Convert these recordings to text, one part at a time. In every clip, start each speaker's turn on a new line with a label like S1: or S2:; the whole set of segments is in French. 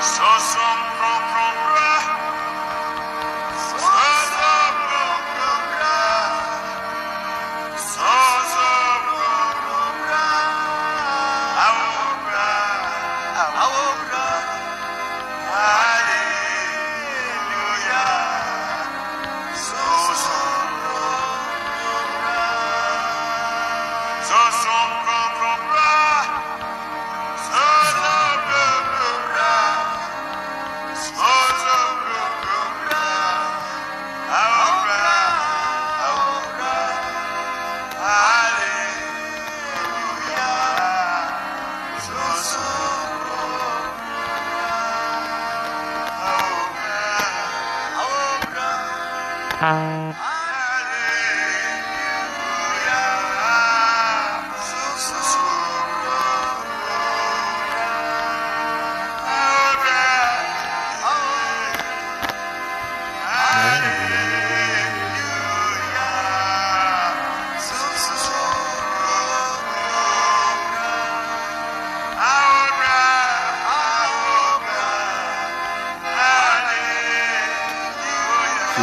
S1: Si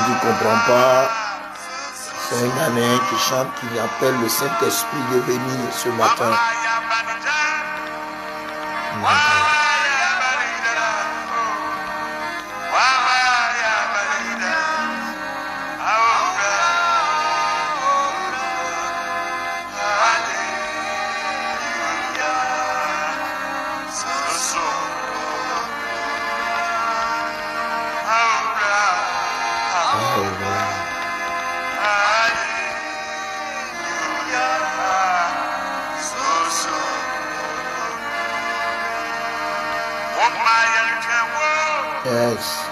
S1: tu ne comprends pas, c'est un Ghanéen qui chante, qui appelle le Saint-Esprit de venir ce matin. Yes.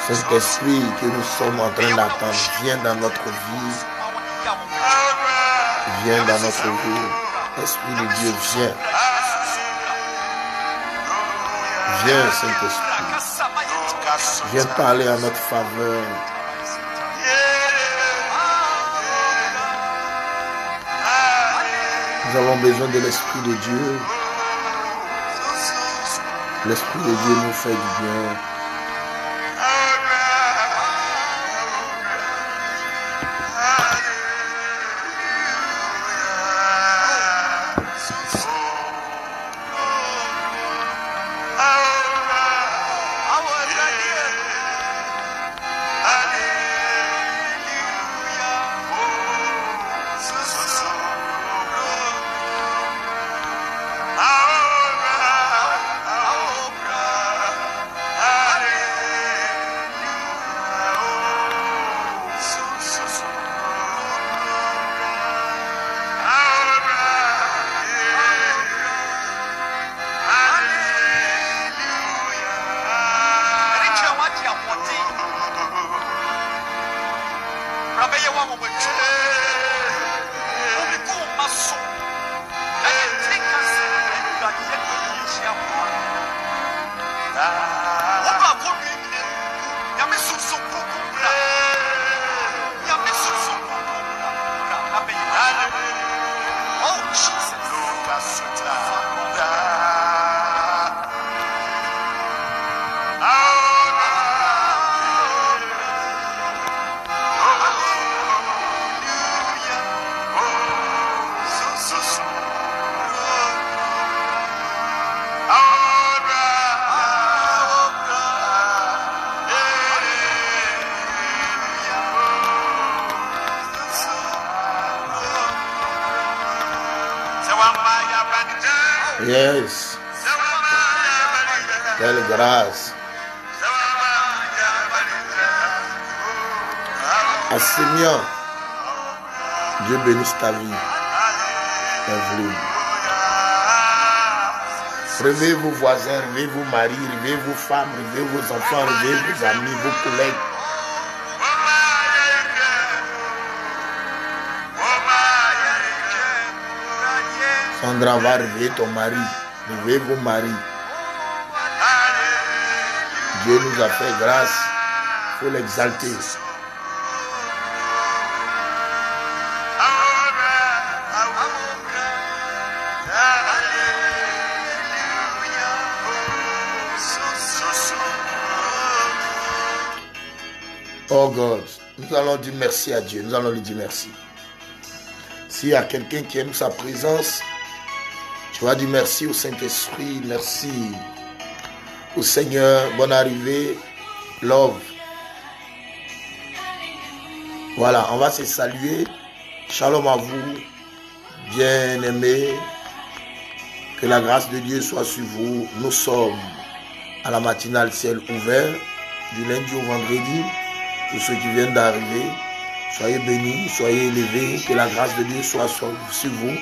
S1: Cet esprit que nous sommes en train d'attendre vient dans notre vie. Viens dans notre vie. Esprit de Dieu, viens. Viens, Saint-Esprit. Viens parler à notre faveur. Nous avons besoin de l'Esprit de Dieu. L'Esprit de Dieu nous fait du bien. Yes. Quelle grâce. Assémiant. Dieu bénisse ta vie. Réveillez vos voisins, réveillez vos maris, réveillez vos femmes, réveillez vos enfants, réveillez vos amis, vos collègues. Sandra va réveiller ton mari, réveillez vos maris. Dieu nous a fait grâce, il faut l'exalter. Oh God, nous allons dire merci à Dieu, nous allons lui dire merci. S'il y a quelqu'un qui aime sa présence, tu vas dire merci au Saint-Esprit, merci au Seigneur, bonne arrivée, love. Voilà, on va se saluer. Shalom à vous, bien-aimés. Que la grâce de Dieu soit sur vous. Nous sommes à la matinale ciel ouvert, du lundi au vendredi. Pour ceux qui viennent d'arriver, soyez bénis, soyez élevés, que la grâce de Dieu soit sur vous.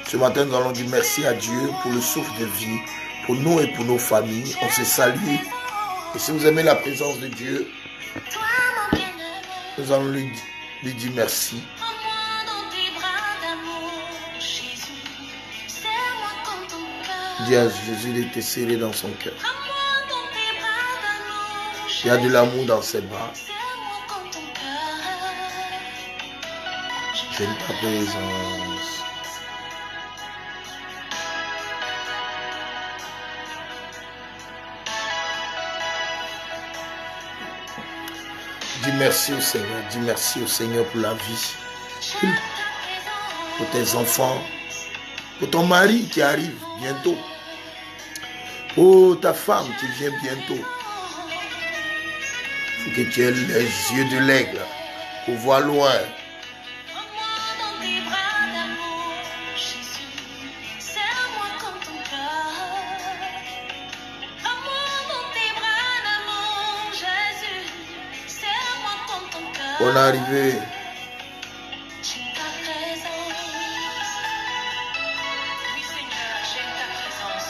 S1: Ce matin, nous allons dire merci à Dieu pour le souffle de vie, pour nous et pour nos familles. On se salue. Et si vous aimez la présence de Dieu, nous allons lui dire merci. Dis à Jésus de te serrer dans son cœur. Il y a de l'amour dans ses bras. J'aime ta présence. Dis merci au Seigneur. Dis merci au Seigneur pour la vie. Pour tes enfants. Pour ton mari qui arrive bientôt. Pour ta femme qui vient bientôt. Il faut que tu aies les yeux de l'aigle pour voir loin. Bonne arrivée.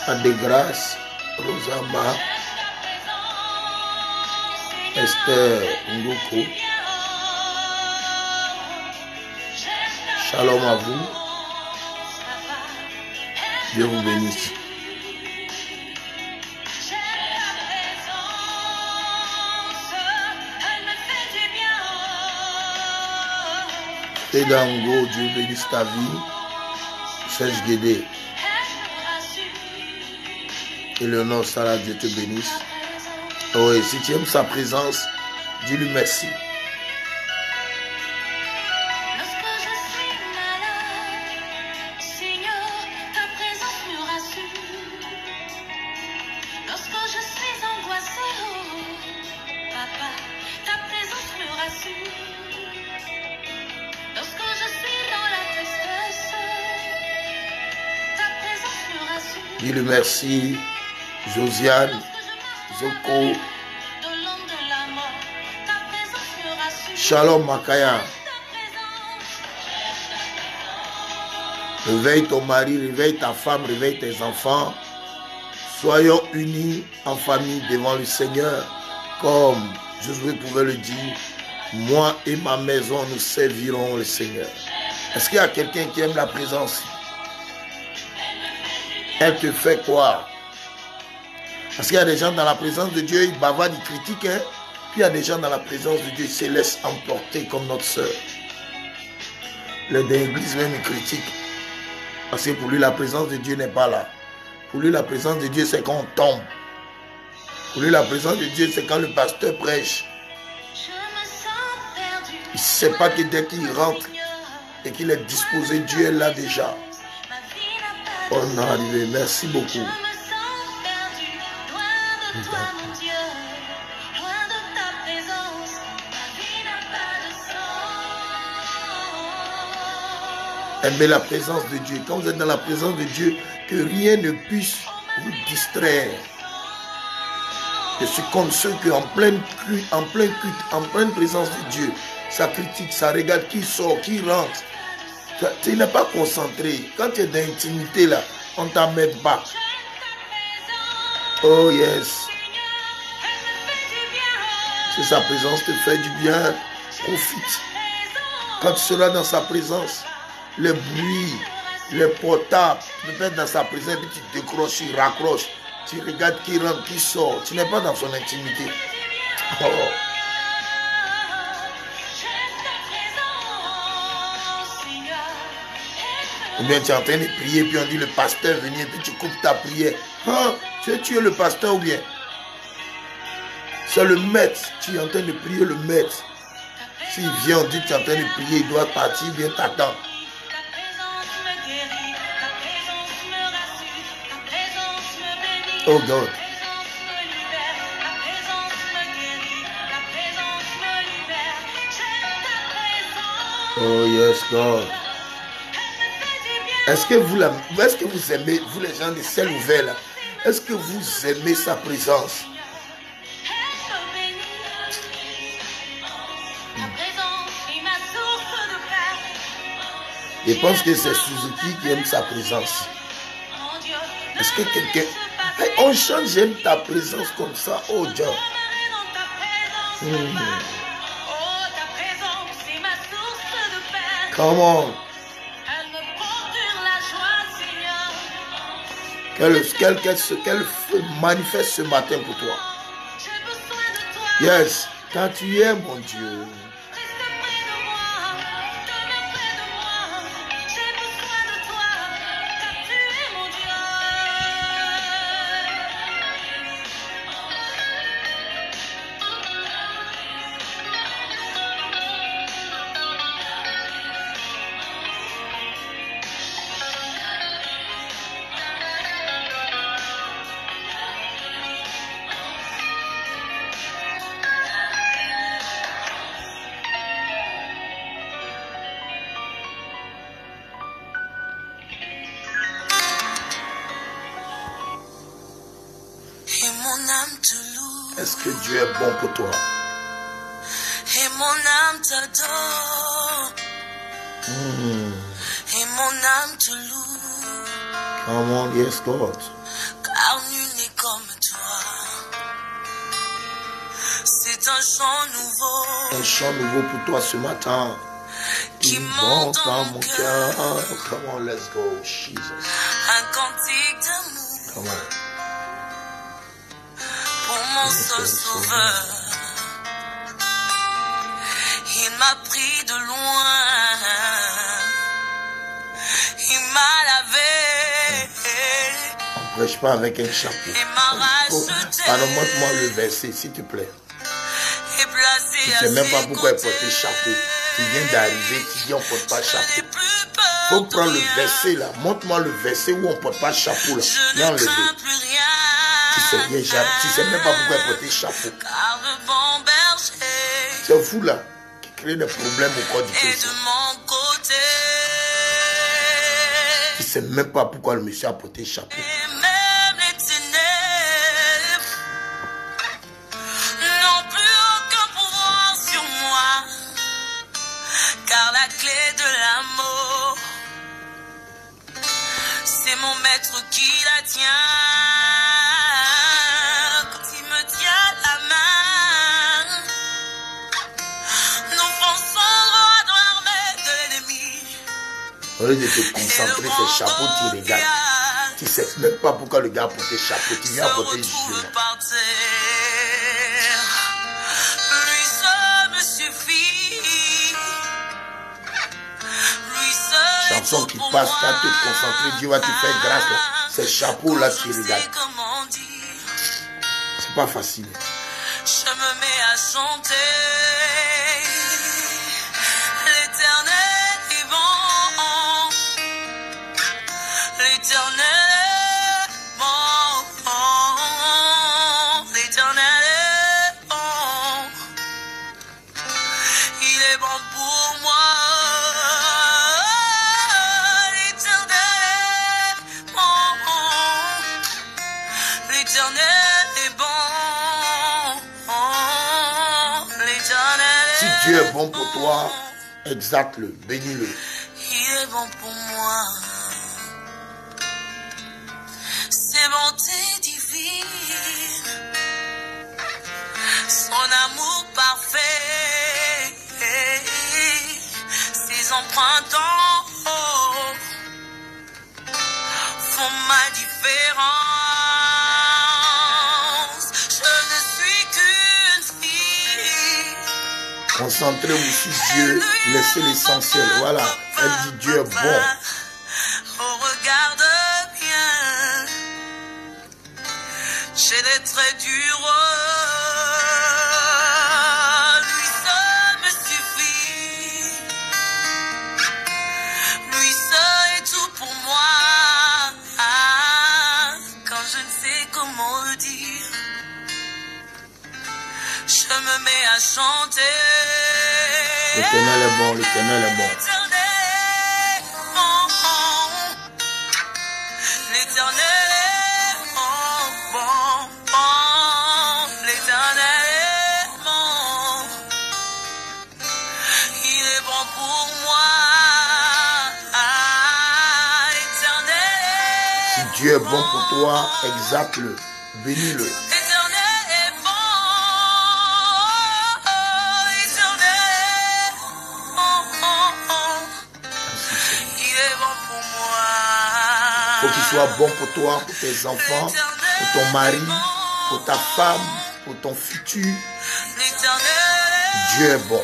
S1: À de grâce, Rosama. Esther Ngoko. Shalom à vous. Dieu vous bénisse. Tedango, Dieu bénisse ta vie. Serge Guédé. Éléonore Sarah, Dieu te bénisse. Oh, et si tu aimes sa présence, dis-lui merci.
S2: Lorsque je suis malade, Seigneur, ta présence me rassure. Lorsque je suis angoissée, oh, Papa, ta présence me rassure. Lorsque je suis dans la tristesse, ta présence me rassure.
S1: Dis-lui merci, Josiane. Zoko. Shalom Makaya. Réveille ton mari, réveille ta femme, réveille tes enfants. Soyons unis en famille devant le Seigneur. Comme Josué pouvait le dire, moi et ma maison, nous servirons le Seigneur. Est-ce qu'il y a quelqu'un qui aime la présence? Elle te fait quoi? Parce qu'il y a des gens dans la présence de Dieu, ils bavardent, ils critiquent. Hein? Puis il y a des gens dans la présence de Dieu, ils se laissent emporter comme notre soeur. Le de l'église même, il critique. Parce que pour lui, la présence de Dieu n'est pas là. Pour lui, la présence de Dieu, c'est quand on tombe. Pour lui, la présence de Dieu, c'est quand le pasteur prêche. Il ne sait pas que dès qu'il rentre et qu'il est disposé, Dieu est là déjà. On est arrivé. Merci beaucoup. Aimez la présence de Dieu. Quand vous êtes dans la présence de Dieu, que rien ne puisse vous distraire. Je suis comme ceux qui en pleine culte, en pleine présence de Dieu, ça critique, ça regarde qui sort, qui rentre. Tu n'es pas concentré. Quand tu es dans l'intimité là, on ne t'emmène pas. Oh yes. Si sa présence te fait du bien, profite. Quand tu seras dans sa présence, les bruits, les portables, tu peux être dans sa présence, puis tu décroches, tu raccroches, tu regardes qui rentre, qui sort. Tu n'es pas dans son intimité. Oh. Ou bien tu es en train de prier, puis on dit le pasteur venir, puis tu coupes ta prière. Hein? Tu es le pasteur ou bien? C'est le maître. Tu es en train de prier le maître. S'il vient, on dit que tu es en train de prier, il doit partir, il vient t'attendre. Oh God. Oh yes God. Est-ce que vous aimez, vous les gens de ciel ouvert là, est-ce que vous aimez sa présence? Je pense que c'est Suzuki qui aime sa présence. Est-ce que quelqu'un... Hey, on chante, j'aime ta présence comme ça. Oh Dieu. Come on. Qu'elle manifeste ce matin pour toi. Yes. Quand tu es mon Dieu. Est-ce que Dieu est bon pour toi?
S2: Et mon âme t'adore. Et mon âme te loue.
S1: Come on, yes, God.
S2: Car nul n'est comme toi. C'est un chant nouveau.
S1: Un chant nouveau pour toi ce matin.
S2: Qui monte dans mon cœur.
S1: Come on, let's go, Jesus.
S2: Un cantique d'amour.
S1: Come on.
S2: Pour mon seul sauveur. Il m'a pris de loin. Il m'a lavé.
S1: On prêche pas avec un chapeau.
S2: Il m'a racheté.
S1: Pardon, montre-moi le verset, s'il te plaît.
S2: Et placé
S1: Tu ne sais même pas pourquoi il portait chapeau. Tu viens d'arriver, tu dis on ne porte pas chapeau. Il faut prendre le verset là. Montre-moi le verset où on ne porte pas chapeau là. Viens enlever. Tu sais même pas pourquoi il portait chapeau. C'est vous là qui créez des problèmes au corps du Christ. Tu ne sais même pas pourquoi le monsieur a porté chapeau.
S2: Car la clé de l'amour, c'est mon maître qui la tient. Quand il me tient la main, nous fonçons droit dans l'armée de l'ennemi.
S1: Au lieu de te concentrer sur le chapeau, tu regardes. Tu ne sais même pas pourquoi le gars a porté chapeau. Tu viens porter du jeu.
S2: Lui seul me suffit.
S1: Chanson qui passe, quand tu te concentres, Dieu va te faire grâce. Ces chapeaux-là, tu regardes. C'est pas facile.
S2: Je me mets à chanter. L'éternel est bon. L'éternel est bon. L'éternel est bon. Il est bon pour moi.
S1: Dieu est bon pour toi, exalte-le, bénis-le.
S2: Il est bon pour moi. Ses bontés divines, son amour parfait, ses empreintes en haut font ma différence. Je ne suis qu'une fille.
S1: Concentrez-vous sur Dieu, laissez l'essentiel. Voilà, elle dit Dieu est bon.
S2: Oh, regarde bien, j'ai des traits durs. Lui seul me suffit. Lui seul est tout pour moi. Quand je ne sais comment le dire, je me mets à chanter.
S1: L'Éternel est bon, l'Éternel est bon.
S2: L'Éternel est bon, bon, bon. L'Éternel est bon. Il est bon pour moi. L'Éternel
S1: Si Dieu est bon pour toi, exalte-le, bénis-le.
S2: L'Éternel est bon. L'Éternel, il est bon pour moi.
S1: Il faut qu'il soit bon pour toi, pour tes enfants, pour ton mari, pour ta femme, pour ton futur. Dieu est bon.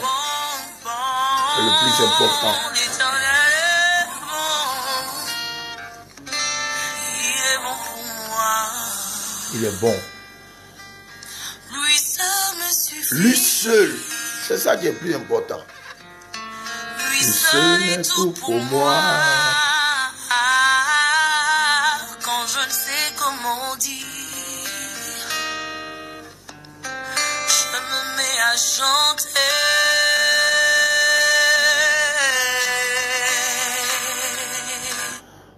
S1: C'est le plus important.
S2: L'Éternel est bon. Il est bon pour moi.
S1: Il est bon.
S2: Lui seul me suffit.
S1: Lui seul, c'est ça qui est plus important.
S2: Lui
S1: Lui
S2: seul
S1: seul
S2: est
S1: est
S2: tout
S1: tout
S2: pour
S1: pour
S2: moi.
S1: moi.
S2: Quand je ne sais comment dire, je me mets à chanter.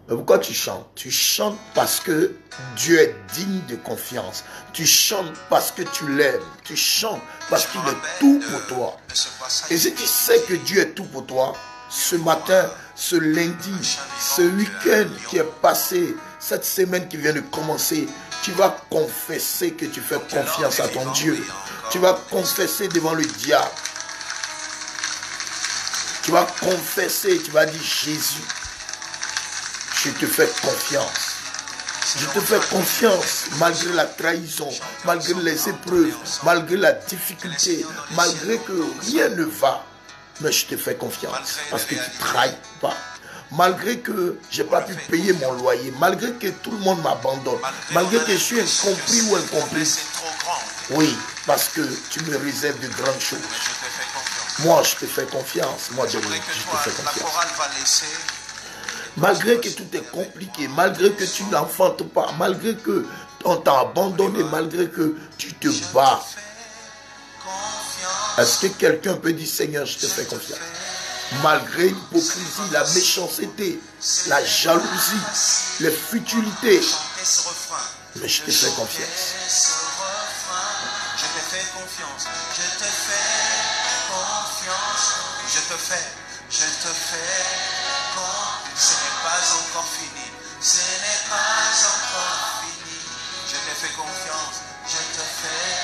S1: Mais pourquoi tu chantes? Tu chantes parce que Dieu est digne de confiance. Tu chantes parce que tu l'aimes. Tu chantes parce qu'il est tout pour toi. Et si tu sais que Dieu est tout pour toi, ce matin, ce lundi, ce week-end qui est passé, cette semaine qui vient de commencer, tu vas confesser que tu fais confiance à ton Dieu. Tu vas confesser devant le diable. Tu vas confesser, tu vas dire Jésus, je te fais confiance. Je te fais confiance malgré la trahison, malgré les épreuves, malgré la difficulté, malgré que rien ne va. Mais je te fais confiance parce que tu ne trahis pas. Malgré que je n'ai pas pu payer mon loyer, malgré que tout le monde m'abandonne, malgré que je suis incompris ou incomprise. Oui, parce que tu me réserves de grandes choses. Moi, je te fais confiance. Moi, je te fais confiance. Malgré que tout est compliqué, malgré que tu n'enfantes pas, malgré que on t'a abandonné, malgré que tu te bats. Est-ce que quelqu'un peut dire Seigneur, je te fais confiance? Malgré l'hypocrisie, la méchanceté, la jalousie, les futilités, mais je te fais confiance.
S3: Je te fais confiance, je te fais confiance, je te fais confiance. Ce n'est pas encore fini, ce n'est pas encore fini. Je te fais confiance, je te fais.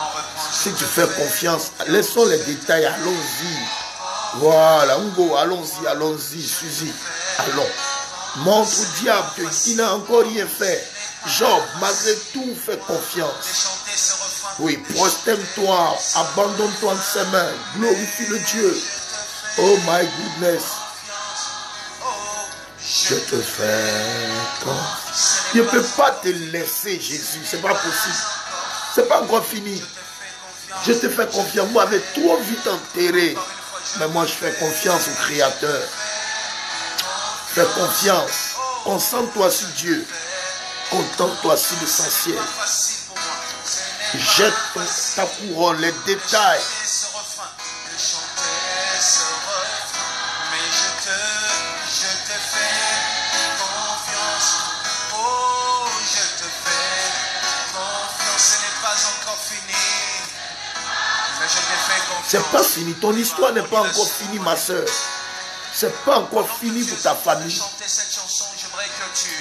S3: On reprend.
S1: Si tu fais confiance, laissons les détails, allons-y. Voilà, Ngo, allons-y, allons-y, Suzy, allons. Montre au diable qu'il n'a encore rien fait. Job, malgré tout, fais confiance. Oui, prosterne-toi, abandonne-toi en ses mains, glorifie le Dieu. Oh my goodness. Je te fais confiance. Je ne peux pas te laisser, Jésus, c'est pas possible. C'est pas encore fini. Je te fais confiance. Moi, j'avais trop vite enterré. Mais moi, je fais confiance au Créateur. Fais confiance. Concentre-toi sur Dieu. Contente-toi sur l'essentiel. Jette ta couronne, les détails.
S3: Mais je
S1: C'est pas fini. Ton histoire n'est pas encore finie, ma soeur. C'est pas encore fini pour ta famille.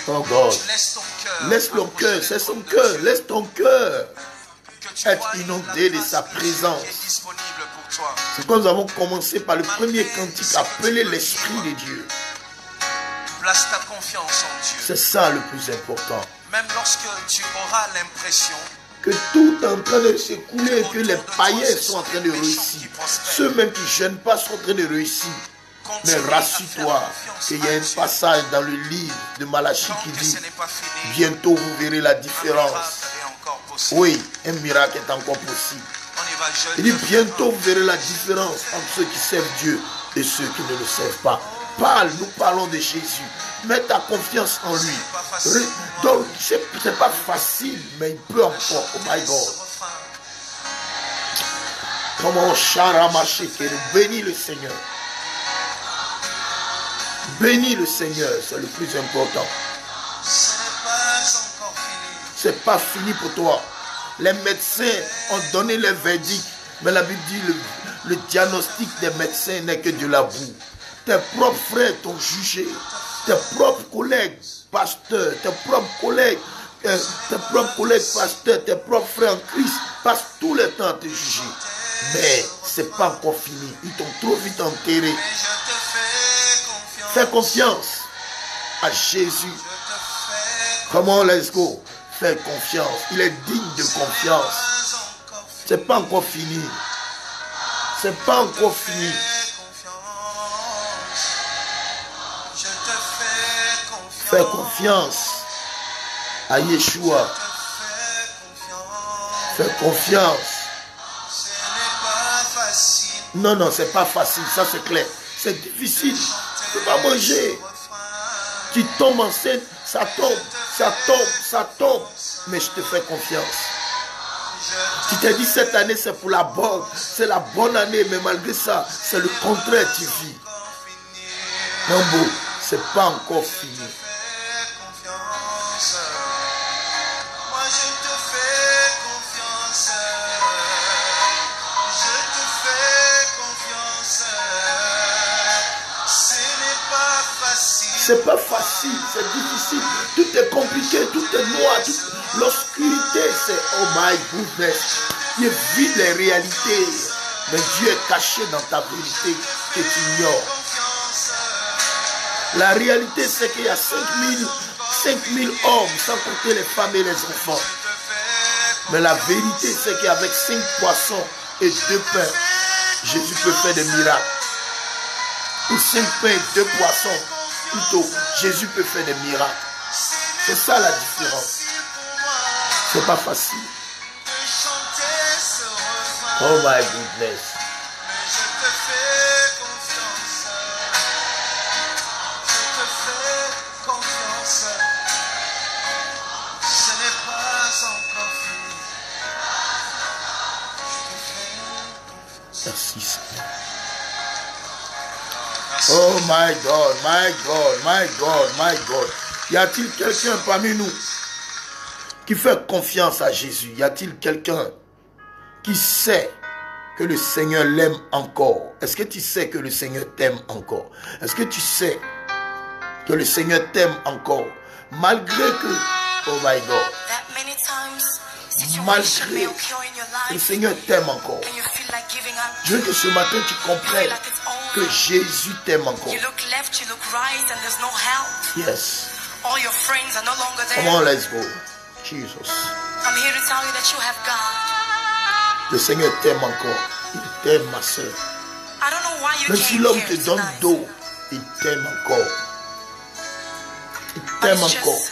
S1: Oh God. Laisse ton cœur. C'est son cœur. Laisse ton cœur être inondé de sa présence. C'est quand nous avons commencé par le premier cantique, appeler l'Esprit de Dieu.
S3: Place ta confiance en Dieu.
S1: C'est ça le plus important.
S3: Même lorsque tu auras l'impression
S1: que tout est en train de s'écouler, que les païens sont en train de réussir. Ceux même qui ne gênent pas sont en train de réussir. Mais rassure-toi qu'il y a un passage dans le livre de Malachie qui dit « Bientôt vous verrez la différence ». Oui, un miracle est encore possible. Il dit « Bientôt vous verrez la différence entre ceux qui servent Dieu et ceux qui ne le servent pas ». Parle, nous parlons de Jésus. Mets ta confiance en lui. Donc, c'est pas facile, mais il peut encore. Oh my God. Comment Charamaché, bénis le Seigneur. Bénis le Seigneur, c'est le plus important. C'est pas fini pour toi. Les médecins ont donné le verdict, mais la Bible dit le diagnostic des médecins n'est que de la boue. Tes propres frères t'ont jugé, tes propres collègues pasteurs, tes propres collègues pasteurs, tes propres frères en Christ passent tout le temps à te juger. Mais c'est pas encore fini, ils t'ont trop vite enterré. Fais confiance à Jésus. Comment, let's go? Fais confiance, il est digne de confiance. C'est pas encore fini. C'est pas encore fini. Fais confiance à Yeshua. Fais confiance. Non, non, c'est pas facile, ça c'est clair. C'est difficile. Tu ne peux pas manger. Tu tombes enceinte, ça tombe, ça tombe, ça tombe. Mais je te fais confiance. Tu t'es dit cette année c'est pour la bonne, c'est la bonne année, mais malgré ça, c'est le contraire tu vis. Non, beau, c'est pas encore fini. C'est pas facile, c'est difficile, tout est compliqué, tout est noir, l'obscurité, c'est oh my goodness. Tu vis les réalités, mais Dieu est caché dans ta vérité que tu ignores. La réalité, c'est qu'il y a 5000 hommes, sans compter les femmes et les enfants. Mais la vérité, c'est qu'avec 5 poissons et 2 pains, Jésus peut faire des miracles. Ou 5 pains et 2 poissons. Plutôt, Jésus peut faire des miracles. C'est ça la différence. C'est pas facile. Oh my goodness. Merci Seigneur. Oh my God, my God, my God, my God. Y a-t-il quelqu'un parmi nous qui fait confiance à Jésus? Y a-t-il quelqu'un qui sait que le Seigneur l'aime encore? Est-ce que tu sais que le Seigneur t'aime encore? Est-ce que tu sais que le Seigneur t'aime encore? Malgré que, oh my God, malgré le Seigneur t'aime encore. Je veux que ce matin tu comprennes que Jésus t'aime encore. Yes. Come on, let's go. Jesus. Le Seigneur t'aime encore. Il t'aime, ma soeur. Même si l'homme te donne dos, il t'aime encore. Il t'aime encore.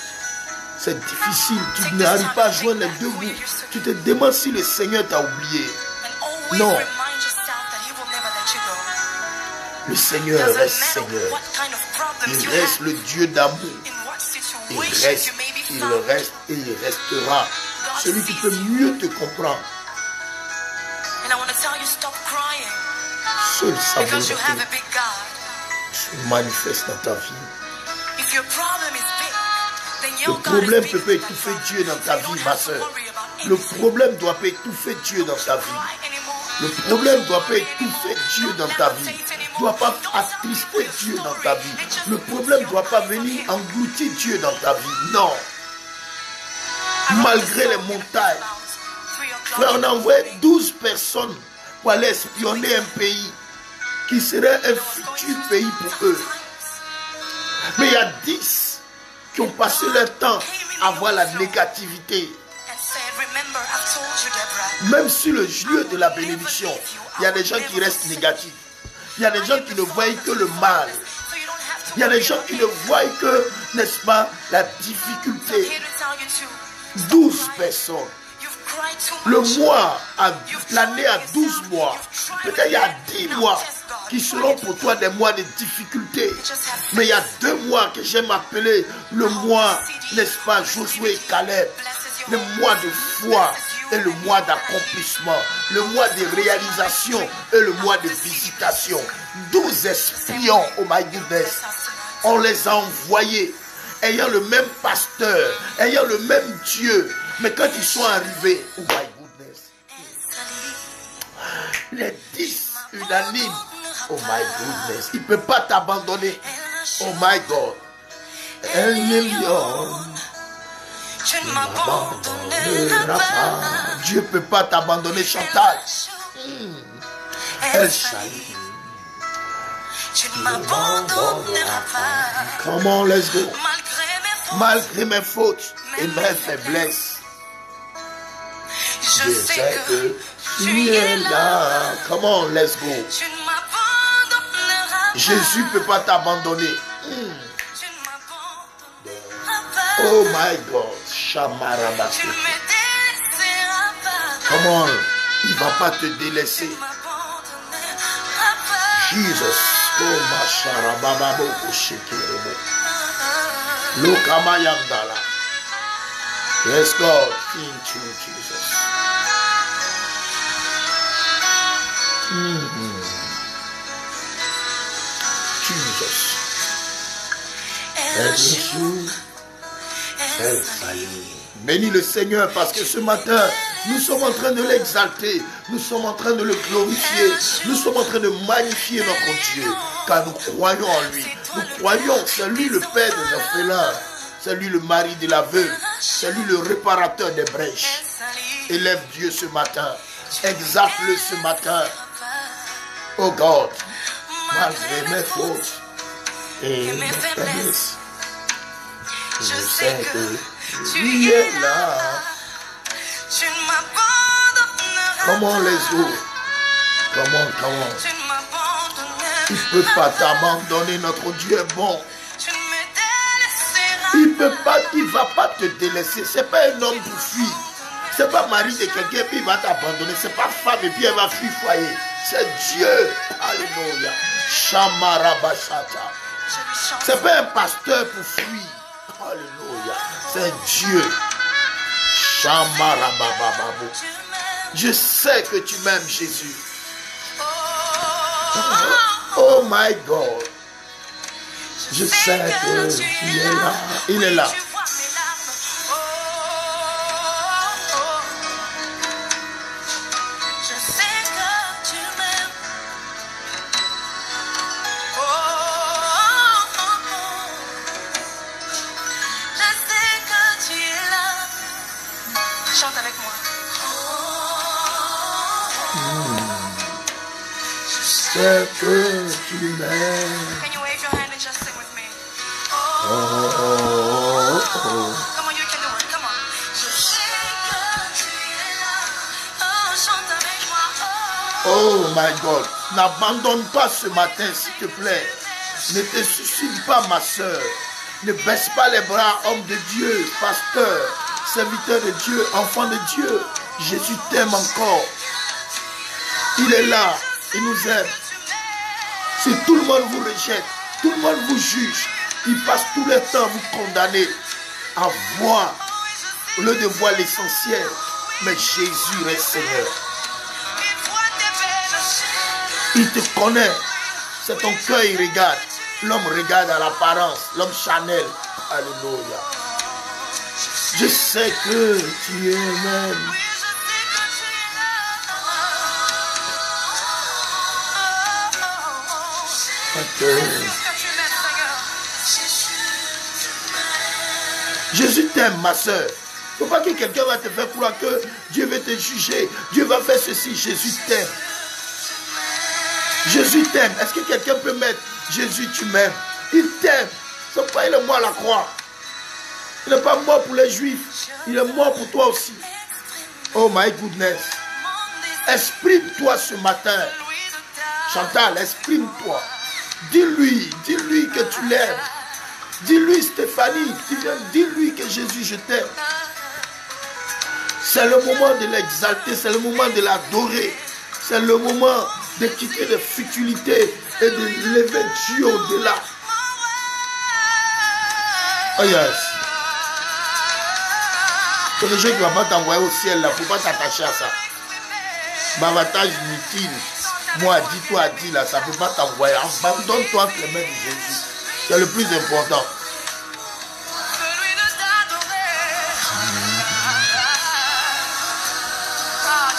S1: C'est difficile. Tu n'arrives pas à joindre les deux bouts. Tu te demandes si le Seigneur t'a oublié. Non. Le Seigneur reste Seigneur. Il reste le Dieu d'amour. Il reste et il restera. Celui qui peut mieux te comprendre. Seul savoir se manifeste dans ta vie. Le problème peut pas étouffer Dieu dans ta vie, ma soeur. Le problème doit pas étouffer Dieu dans ta vie. Le problème ne doit pas étouffer Dieu dans ta vie. Ne doit pas attrister Dieu dans ta vie. Le problème ne doit pas venir engloutir Dieu dans ta vie. Non. Malgré les montagnes. Frère, on a envoyé 12 personnes pour aller espionner un pays qui serait un futur pays pour eux. Mais il y a 10 qui ont passé leur temps à voir la négativité. Même sur le lieu de la bénédiction, il y a des gens qui restent négatifs. Il y a des gens qui ne voient que le mal. Il y a des gens qui ne voient que, n'est-ce pas, la difficulté. 12 personnes. Le mois, l'année a 12 mois. Peut-être il y a 10 mois qui seront pour toi des mois de difficulté. Mais il y a 2 mois que j'aime appeler le mois, n'est-ce pas, Josué et Caleb. Le mois de foi et le mois d'accomplissement. Le mois de réalisation et le mois de visitation. 12 espions, oh my goodness. On les a envoyés, ayant le même pasteur, ayant le même Dieu. Mais quand ils sont arrivés, oh my goodness, les 10 unanimes, oh my goodness, il ne peut pas t'abandonner. Oh my God. Un million.
S2: Tu ne m'abandonneras pas.
S1: Dieu ne peut pas t'abandonner, Chantal. Elle salue.
S2: Tu ne m'abandonneras pas.
S1: Come on, let's go.
S2: Malgré mes
S1: Malgré mes fautes
S2: fautes,
S1: et mes faiblesses,
S2: je sais que
S1: tu es là. Come on, let's go.
S2: tu ne m'abandonneras pas.
S1: Jésus ne peut pas t'abandonner.
S2: Tu ne m'abandonneras pas.
S1: Oh my God.
S2: Tu
S1: Shamarabasi.
S2: ne me délaisseras pas.
S1: Come on. Il ne va pas te délaisser.
S2: Tu ne m'abandonneras pas.
S1: Jesus. Oh ma sharabababo kushikirebo. Lokamayandala. Yes, God. Thank you, Jesus. Jesus.
S2: El jour,
S1: El Salut. Bénis le Seigneur parce que ce matin, nous sommes en train de l'exalter, nous sommes en train de le glorifier, nous sommes en train de magnifier notre Dieu, car nous croyons en lui. Nous croyons, c'est lui le Père des orphelins, c'est lui le mari de la veuve, c'est lui le réparateur des brèches. Élève Dieu ce matin, exalte-le ce matin. Oh God, malgré mes fautes et mes faiblesses,
S2: je sais que
S1: tu es là.
S2: tu ne m'abandonneras
S1: Comment les
S2: pas.
S1: autres? Comment?
S2: Tu ne m'abandonneras
S1: Il ne peut pas t'abandonner, notre Dieu est bon.
S2: Tu ne me délaisseras
S1: Il peut pas, il va pas te délaisser. C'est pas un homme pour fuir. C'est pas mari de quelqu'un puis il va t'abandonner. C'est pas femme et puis elle va fuir foyer. C'est Dieu. Alléluia. Shamarabashata.
S2: Je lui chante.
S1: C'est pas un pasteur pour fuir. Alléluia. C'est Dieu. Shamarabababo.
S2: Tu m'aimes.
S1: Je sais que tu m'aimes, Jésus.
S2: Oh,
S1: Oh my God. Je sais que tu es là. Il est là.
S2: Tu vois mes larmes. Oh, je sais que tu m'aimes. Oh, je sais que tu es là. Chante avec moi. Je sais.
S1: C'est que tu m'aimes.
S2: Can you wave your hand and just sing with me?
S1: Oh, oh, oh.
S2: Come on, you can do it. Come on. Je sais que tu es là. Oh, chante avec moi.
S1: Oh my God. N'abandonne pas ce matin, s'il te plaît. Ne te suicide pas, ma soeur. Ne baisse pas les bras, homme de Dieu, pasteur, serviteur de Dieu, enfant de Dieu. Jésus t'aime encore. Il est là. Il nous aime. Si tout le monde vous rejette, tout le monde vous juge, il passe tout le temps à vous condamner à voir, au lieu de voir l'essentiel. Mais Jésus reste Seigneur. Il te connaît. C'est ton cœur, il regarde. L'homme regarde à l'apparence. L'homme Chanel. Alléluia. Je sais que tu es même. Jésus t'aime, ma soeur. Il ne faut pas que quelqu'un va te faire croire que Dieu veut te juger. Dieu va faire ceci. Jésus t'aime. Jésus t'aime. Est-ce que quelqu'un peut mettre Jésus, tu m'aimes? Il t'aime. C'est pas il est mort à la croix. Il n'est pas mort pour les Juifs. Il est mort pour toi aussi. Oh my goodness. Exprime-toi ce matin. Chantal, exprime-toi. Dis-lui que tu l'aimes. Dis-lui, Stéphanie, dis-lui que Jésus, je t'aime. C'est le moment de l'exalter, c'est le moment de l'adorer. C'est le moment de quitter les futilités et de lever Dieu au-delà. Oh yes. C'est le jeu qui ne va pas t'envoyer au ciel là, il ne faut pas t'attacher à ça. Bavatage inutile. Moi, dis-toi, dis là, ça ne peut pas t'envoyer. Abandonne-toi entre les mains de Jésus. C'est le plus important.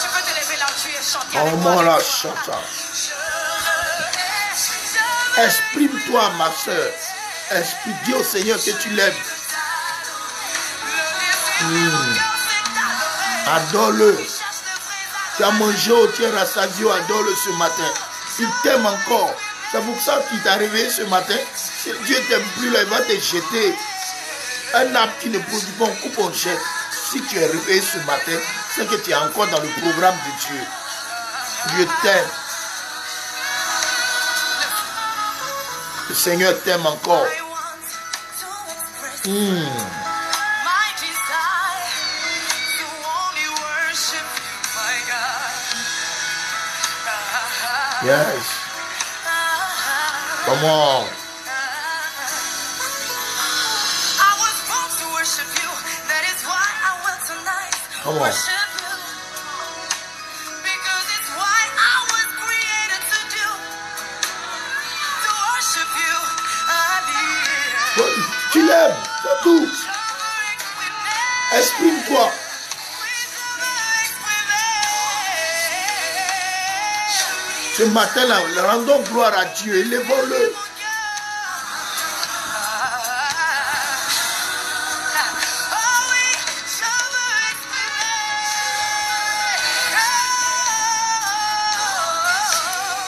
S2: Tu peux te lever là où tu es, chanter.
S1: Oh mon là, chante. Exprime-toi, ma soeur. Dis au Seigneur que tu l'aimes. Adore-le. Tu as mangé, tu es rassasié, adore-le ce matin. Il t'aime encore. C'est pour ça qu'il t'a réveillé ce matin. Si Dieu t'aime plus, là, il va te jeter. Un arbre qui ne produit pas, on coupe, on jette. Si tu es réveillé ce matin, c'est que tu es encore dans le programme de Dieu. Dieu t'aime. Le Seigneur t'aime encore. Yes. Come on. Come on. Tu l'aimes, c'est tout. Exprime-toi. Ce matin-là, rendons gloire à Dieu, élevons-le.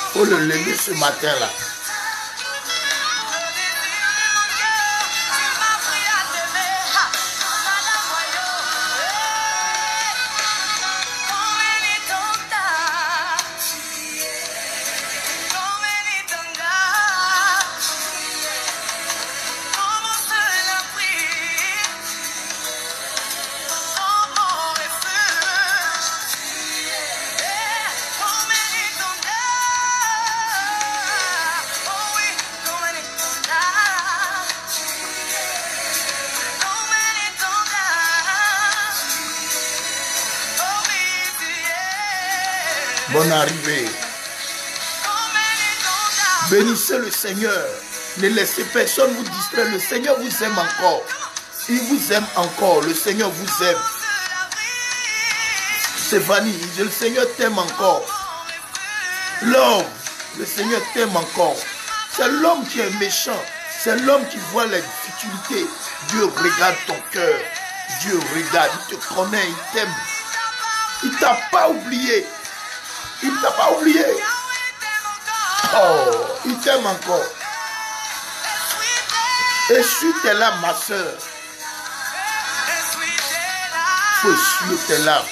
S1: Il faut le lever ce matin-là. Bonne arrivée. Bénissez le Seigneur. Ne laissez personne vous distraire. Le Seigneur vous aime encore. Il vous aime encore. Le Seigneur vous aime. Stéphanie, le Seigneur t'aime encore. L'homme, le Seigneur t'aime encore. C'est l'homme qui est méchant. C'est l'homme qui voit les difficultés. Dieu regarde ton cœur. Dieu regarde. Il te connaît. Il t'aime. Il ne t'a pas oublié. Il ne t'a pas oublié. Oh, il t'aime encore. Et suis tes larmes, ma soeur. Il faut essuyer tes larmes.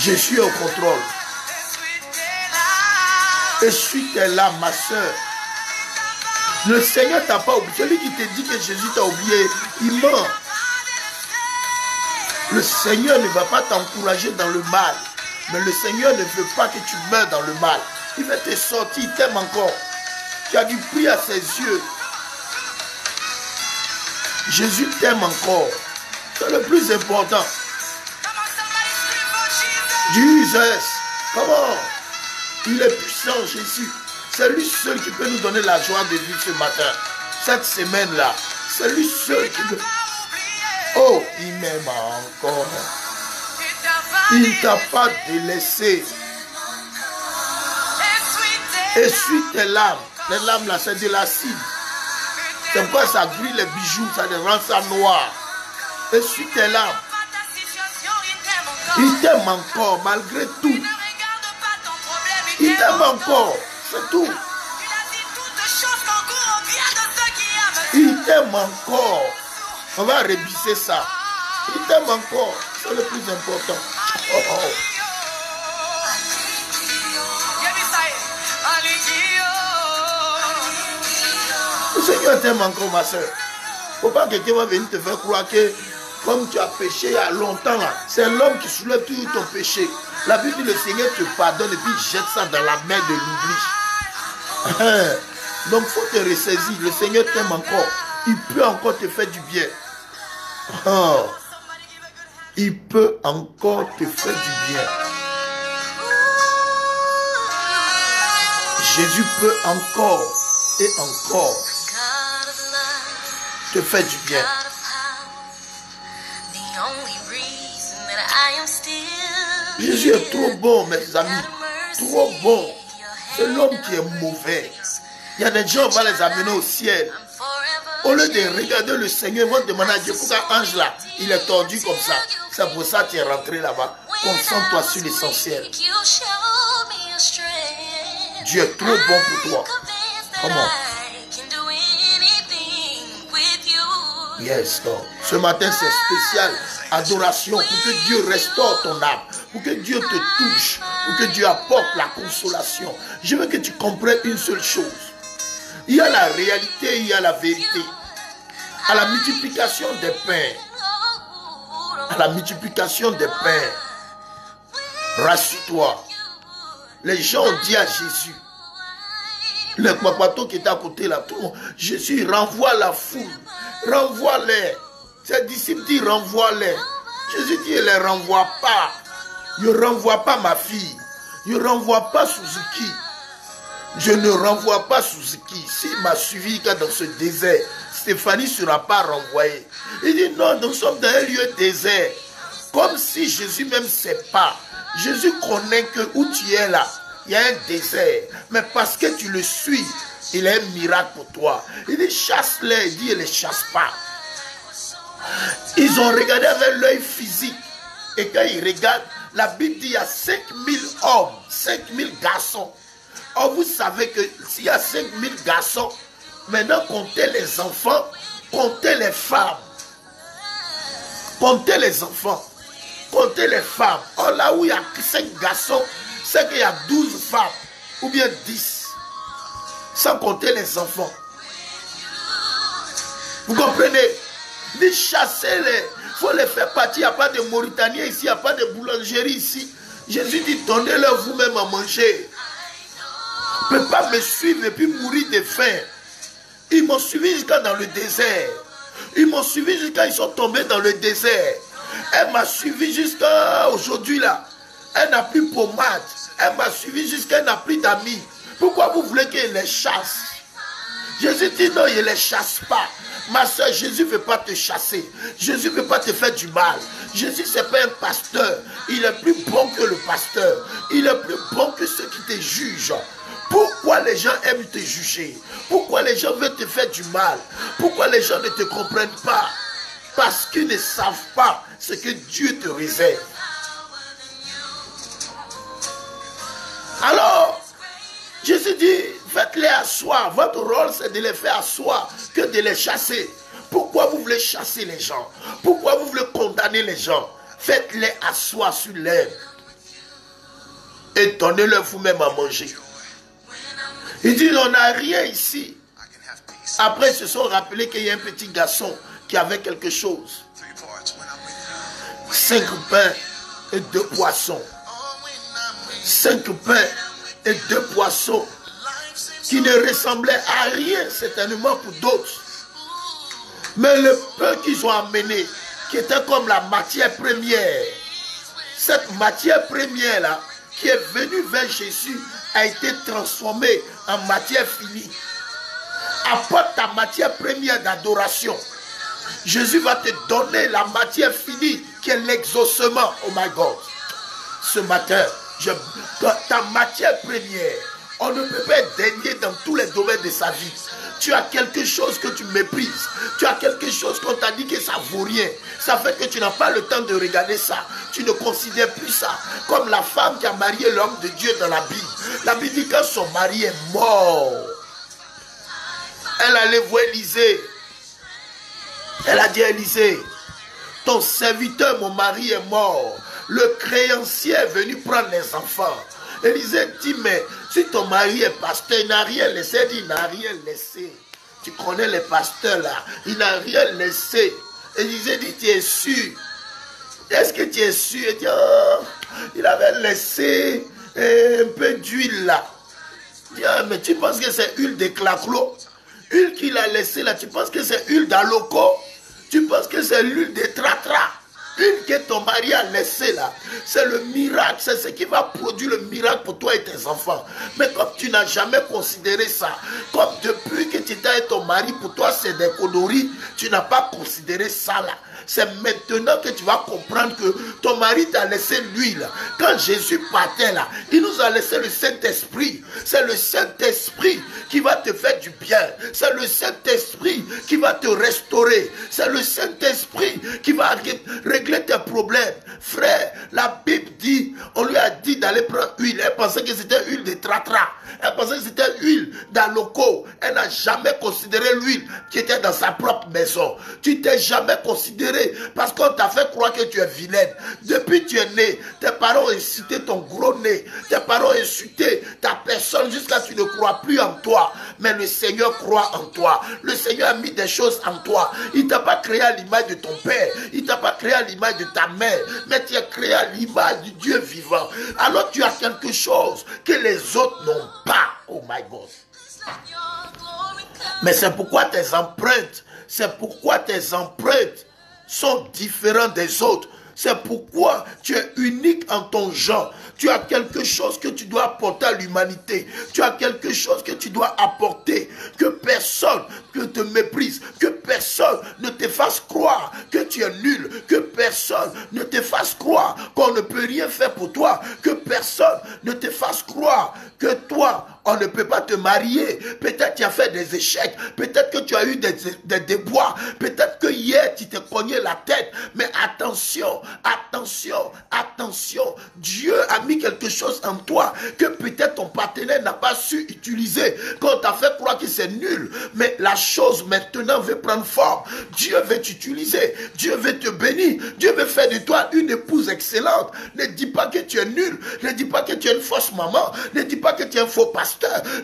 S1: Je suis au contrôle. Essuie tes larmes, ma soeur. Le Seigneur t'a pas oublié. Celui qui te dit que Jésus t'a oublié, il ment. Le Seigneur ne va pas t'encourager dans le mal. Mais le Seigneur ne veut pas que tu meurs dans le mal. Il va te sortir, il t'aime encore. Tu as du prix à ses yeux. Jésus t'aime encore. C'est le plus important. Jesus, comment? Il est puissant, Jésus. C'est lui seul qui peut nous donner la joie de vivre ce matin. Cette semaine-là. C'est lui seul qui peut... Oh, il m'aime encore. Il ne t'a pas délaissé. Essuie tes larmes. Les larmes là, c'est de l'acide. C'est pourquoi ça brille les bijoux, ça rend ça noir. Essuie tes larmes. Il t'aime encore, malgré tout. Il t'aime encore, c'est tout. Il t'aime encore. On va réviser ça. Il t'aime encore, c'est le plus important. Oh, oh. Le Seigneur t'aime encore, ma soeur. Il ne faut pas que quelqu'un va venir te faire croire que comme tu as péché il y a longtemps là, c'est l'homme qui soulève toujours ton péché. La Bible dit le Seigneur te pardonne et puis il jette ça dans la mer de l'oubli. Donc il faut te ressaisir. Le Seigneur t'aime encore. Il peut encore te faire du bien. Oh. Il peut encore te faire du bien. Jésus peut encore et encore te faire du bien. Jésus est trop bon, mes amis. Trop bon. C'est l'homme qui est mauvais. Il y a des gens, on va les amener au ciel. Au lieu de regarder le Seigneur, ils vont demander à Dieu pourquoi ange là, il est tordu comme ça. C'est pour ça que tu es rentré là-bas. Concentre-toi sur l'essentiel. Dieu est trop bon pour toi. Comment? Yes, Lord. Ce matin, c'est spécial. Adoration pour que Dieu restaure ton âme. Pour que Dieu te touche. Pour que Dieu apporte la consolation. Je veux que tu comprennes une seule chose. Il y a la réalité, il y a la vérité. À la multiplication des pains. À la multiplication des pains. Rassure-toi. Les gens ont dit à Jésus. Le papato qui est à côté là, tout le monde, Jésus renvoie la foule. Renvoie-les. Ses disciples disent renvoie-les. Jésus dit, ne les renvoie pas. Ne renvoie pas ma fille. Ne renvoie pas Suzuki. Je ne renvoie pas Suzuki. S'il m'a suivi dans ce désert, Stéphanie ne sera pas renvoyée. Il dit non, nous sommes dans un lieu désert. Comme si Jésus même ne sait pas. Jésus connaît que où tu es là, il y a un désert. Mais parce que tu le suis, il a un miracle pour toi. Il dit chasse-les. Il dit il ne les chasse pas. Ils ont regardé avec l'œil physique. Et quand ils regardent, la Bible dit il y a 5000 hommes, 5000 garçons. Or vous savez que s'il y a 5000 garçons, maintenant comptez les enfants, comptez les femmes. Comptez les enfants, comptez les femmes. Or là où il y a 5 garçons, c'est qu'il y a 12 femmes, ou bien 10. Sans compter les enfants. Vous comprenez? Les chasser-les. Il faut les faire partir. Il n'y a pas de Mauritaniens ici. Il n'y a pas de boulangerie ici. Jésus dit, donnez-leur vous-même à manger. On ne peut pas me suivre et puis mourir de faim. Ils m'ont suivi jusqu'à dans le désert. Ils m'ont suivi jusqu'à ils sont tombés dans le désert. Elle m'a suivi jusqu'à aujourd'hui là. Elle n'a plus pommade. Elle m'a suivi jusqu'à elle n'a plus d'amis. Pourquoi vous voulez qu'elle les chasse? Jésus dit non, il ne les chasse pas. Ma soeur, Jésus ne veut pas te chasser. Jésus ne veut pas te faire du mal. Jésus, ce n'est pas un pasteur. Il est plus bon que le pasteur. Il est plus bon que ceux qui te jugent. Pourquoi les gens aiment te juger? Pourquoi les gens veulent te faire du mal? Pourquoi les gens ne te comprennent pas? Parce qu'ils ne savent pas ce que Dieu te réserve. Alors, Jésus dit, faites-les asseoir. Votre rôle, c'est de les faire asseoir que de les chasser. Pourquoi vous voulez chasser les gens? Pourquoi vous voulez condamner les gens? Faites-les asseoir sur l'herbe. Et donnez-leur vous-même à manger. Il dit, on n'a rien ici. Après, ils se sont rappelés qu'il y a un petit garçon qui avait quelque chose. 5 pains et 2 poissons. 5 pains et 2 poissons qui ne ressemblaient à rien certainement pour d'autres. Mais le peu qu'ils ont amené, qui était comme la matière première, cette matière première là, qui est venue vers Jésus, a été transformée en matière finie. Apporte ta matière première d'adoration. Jésus va te donner la matière finie qui est l'exaucement. Oh my God. Ce matin, ta matière première, On ne peut pas être dénié dans tous les domaines de sa vie. Tu as quelque chose que tu méprises. Tu as quelque chose qu'on t'a dit que ça vaut rien. Ça fait que tu n'as pas le temps de regarder ça. Tu ne considères plus ça. Comme la femme qui a marié l'homme de Dieu dans la Bible. La Bible dit que son mari est mort. Elle allait voir Élisée. Elle a dit à Élisée, ton serviteur, mon mari est mort. Le créancier est venu prendre les enfants. Élisée dit, mais si ton mari est pasteur, il n'a rien laissé. Elle dit, il n'a rien laissé. Tu connais les pasteurs là, il n'a rien laissé. Élisée dit, tu es sûr? Est-ce que tu es sûr? Elle dit, oh, il avait laissé un peu d'huile là. Il dit, ah, mais tu penses que c'est huile de claclo? Huile qu'il a laissée là, tu penses que c'est huile d'aloco? Tu penses que c'est l'huile de tratra? L'huile que ton mari a laissée là, c'est le miracle, c'est ce qui va produire le miracle pour toi et tes enfants. Mais comme tu n'as jamais considéré ça, comme depuis que tu étais avec ton mari, pour toi c'est des conneries, tu n'as pas considéré ça là. C'est maintenant que tu vas comprendre que ton mari t'a laissé l'huile. Quand Jésus partait là, il nous a laissé le Saint-Esprit. C'est le Saint-Esprit qui va te faire du bien. C'est le Saint-Esprit qui va te restaurer. C'est le Saint-Esprit qui va régler tes problèmes. Frère, la Bible dit, on lui a dit d'aller prendre huile. Elle pensait que c'était huile de tratra. Elle pensait que c'était huile d'aloco. Elle n'a jamais considéré l'huile qui était dans sa propre maison. Tu t'es jamais considéré parce qu'on t'a fait croire que tu es vilaine. Depuis que tu es né, tes parents ont insulté ton gros nez. Tes parents ont insulté ta personne jusqu'à ce que tu ne crois plus en toi. Mais le Seigneur croit en toi. Le Seigneur a mis des choses en toi. Il ne t'a pas créé à l'image de ton père. Il ne t'a pas créé à l'image de ta mère. Mais tu es créé à l'image du Dieu vivant. Alors tu as quelque chose que les autres n'ont pas. Oh my God. Mais c'est pourquoi tes empreintes sont différentes des autres. C'est pourquoi tu es unique en ton genre. Tu as quelque chose que tu dois apporter à l'humanité. Tu as quelque chose que tu dois apporter. Que personne ne te méprise. Que personne ne te fasse croire que tu es nul. Que personne ne te fasse croire qu'on ne peut rien faire pour toi. Que personne ne te fasse croire que toi, on ne peut pas te marier. Peut-être tu as fait des échecs. Peut-être que tu as eu des déboires. Peut-être que hier tu t'es cogné la tête. Mais attention, attention, attention. Dieu a mis quelque chose en toi que peut-être ton partenaire n'a pas su utiliser. Quand on t'a fait croire que c'est nul. Mais la chose maintenant veut prendre forme. Dieu veut t'utiliser. Dieu veut te bénir. Dieu veut faire de toi une épouse excellente. Ne dis pas que tu es nul. Ne dis pas que tu es une fausse maman. Ne dis pas que tu es un faux pasteur.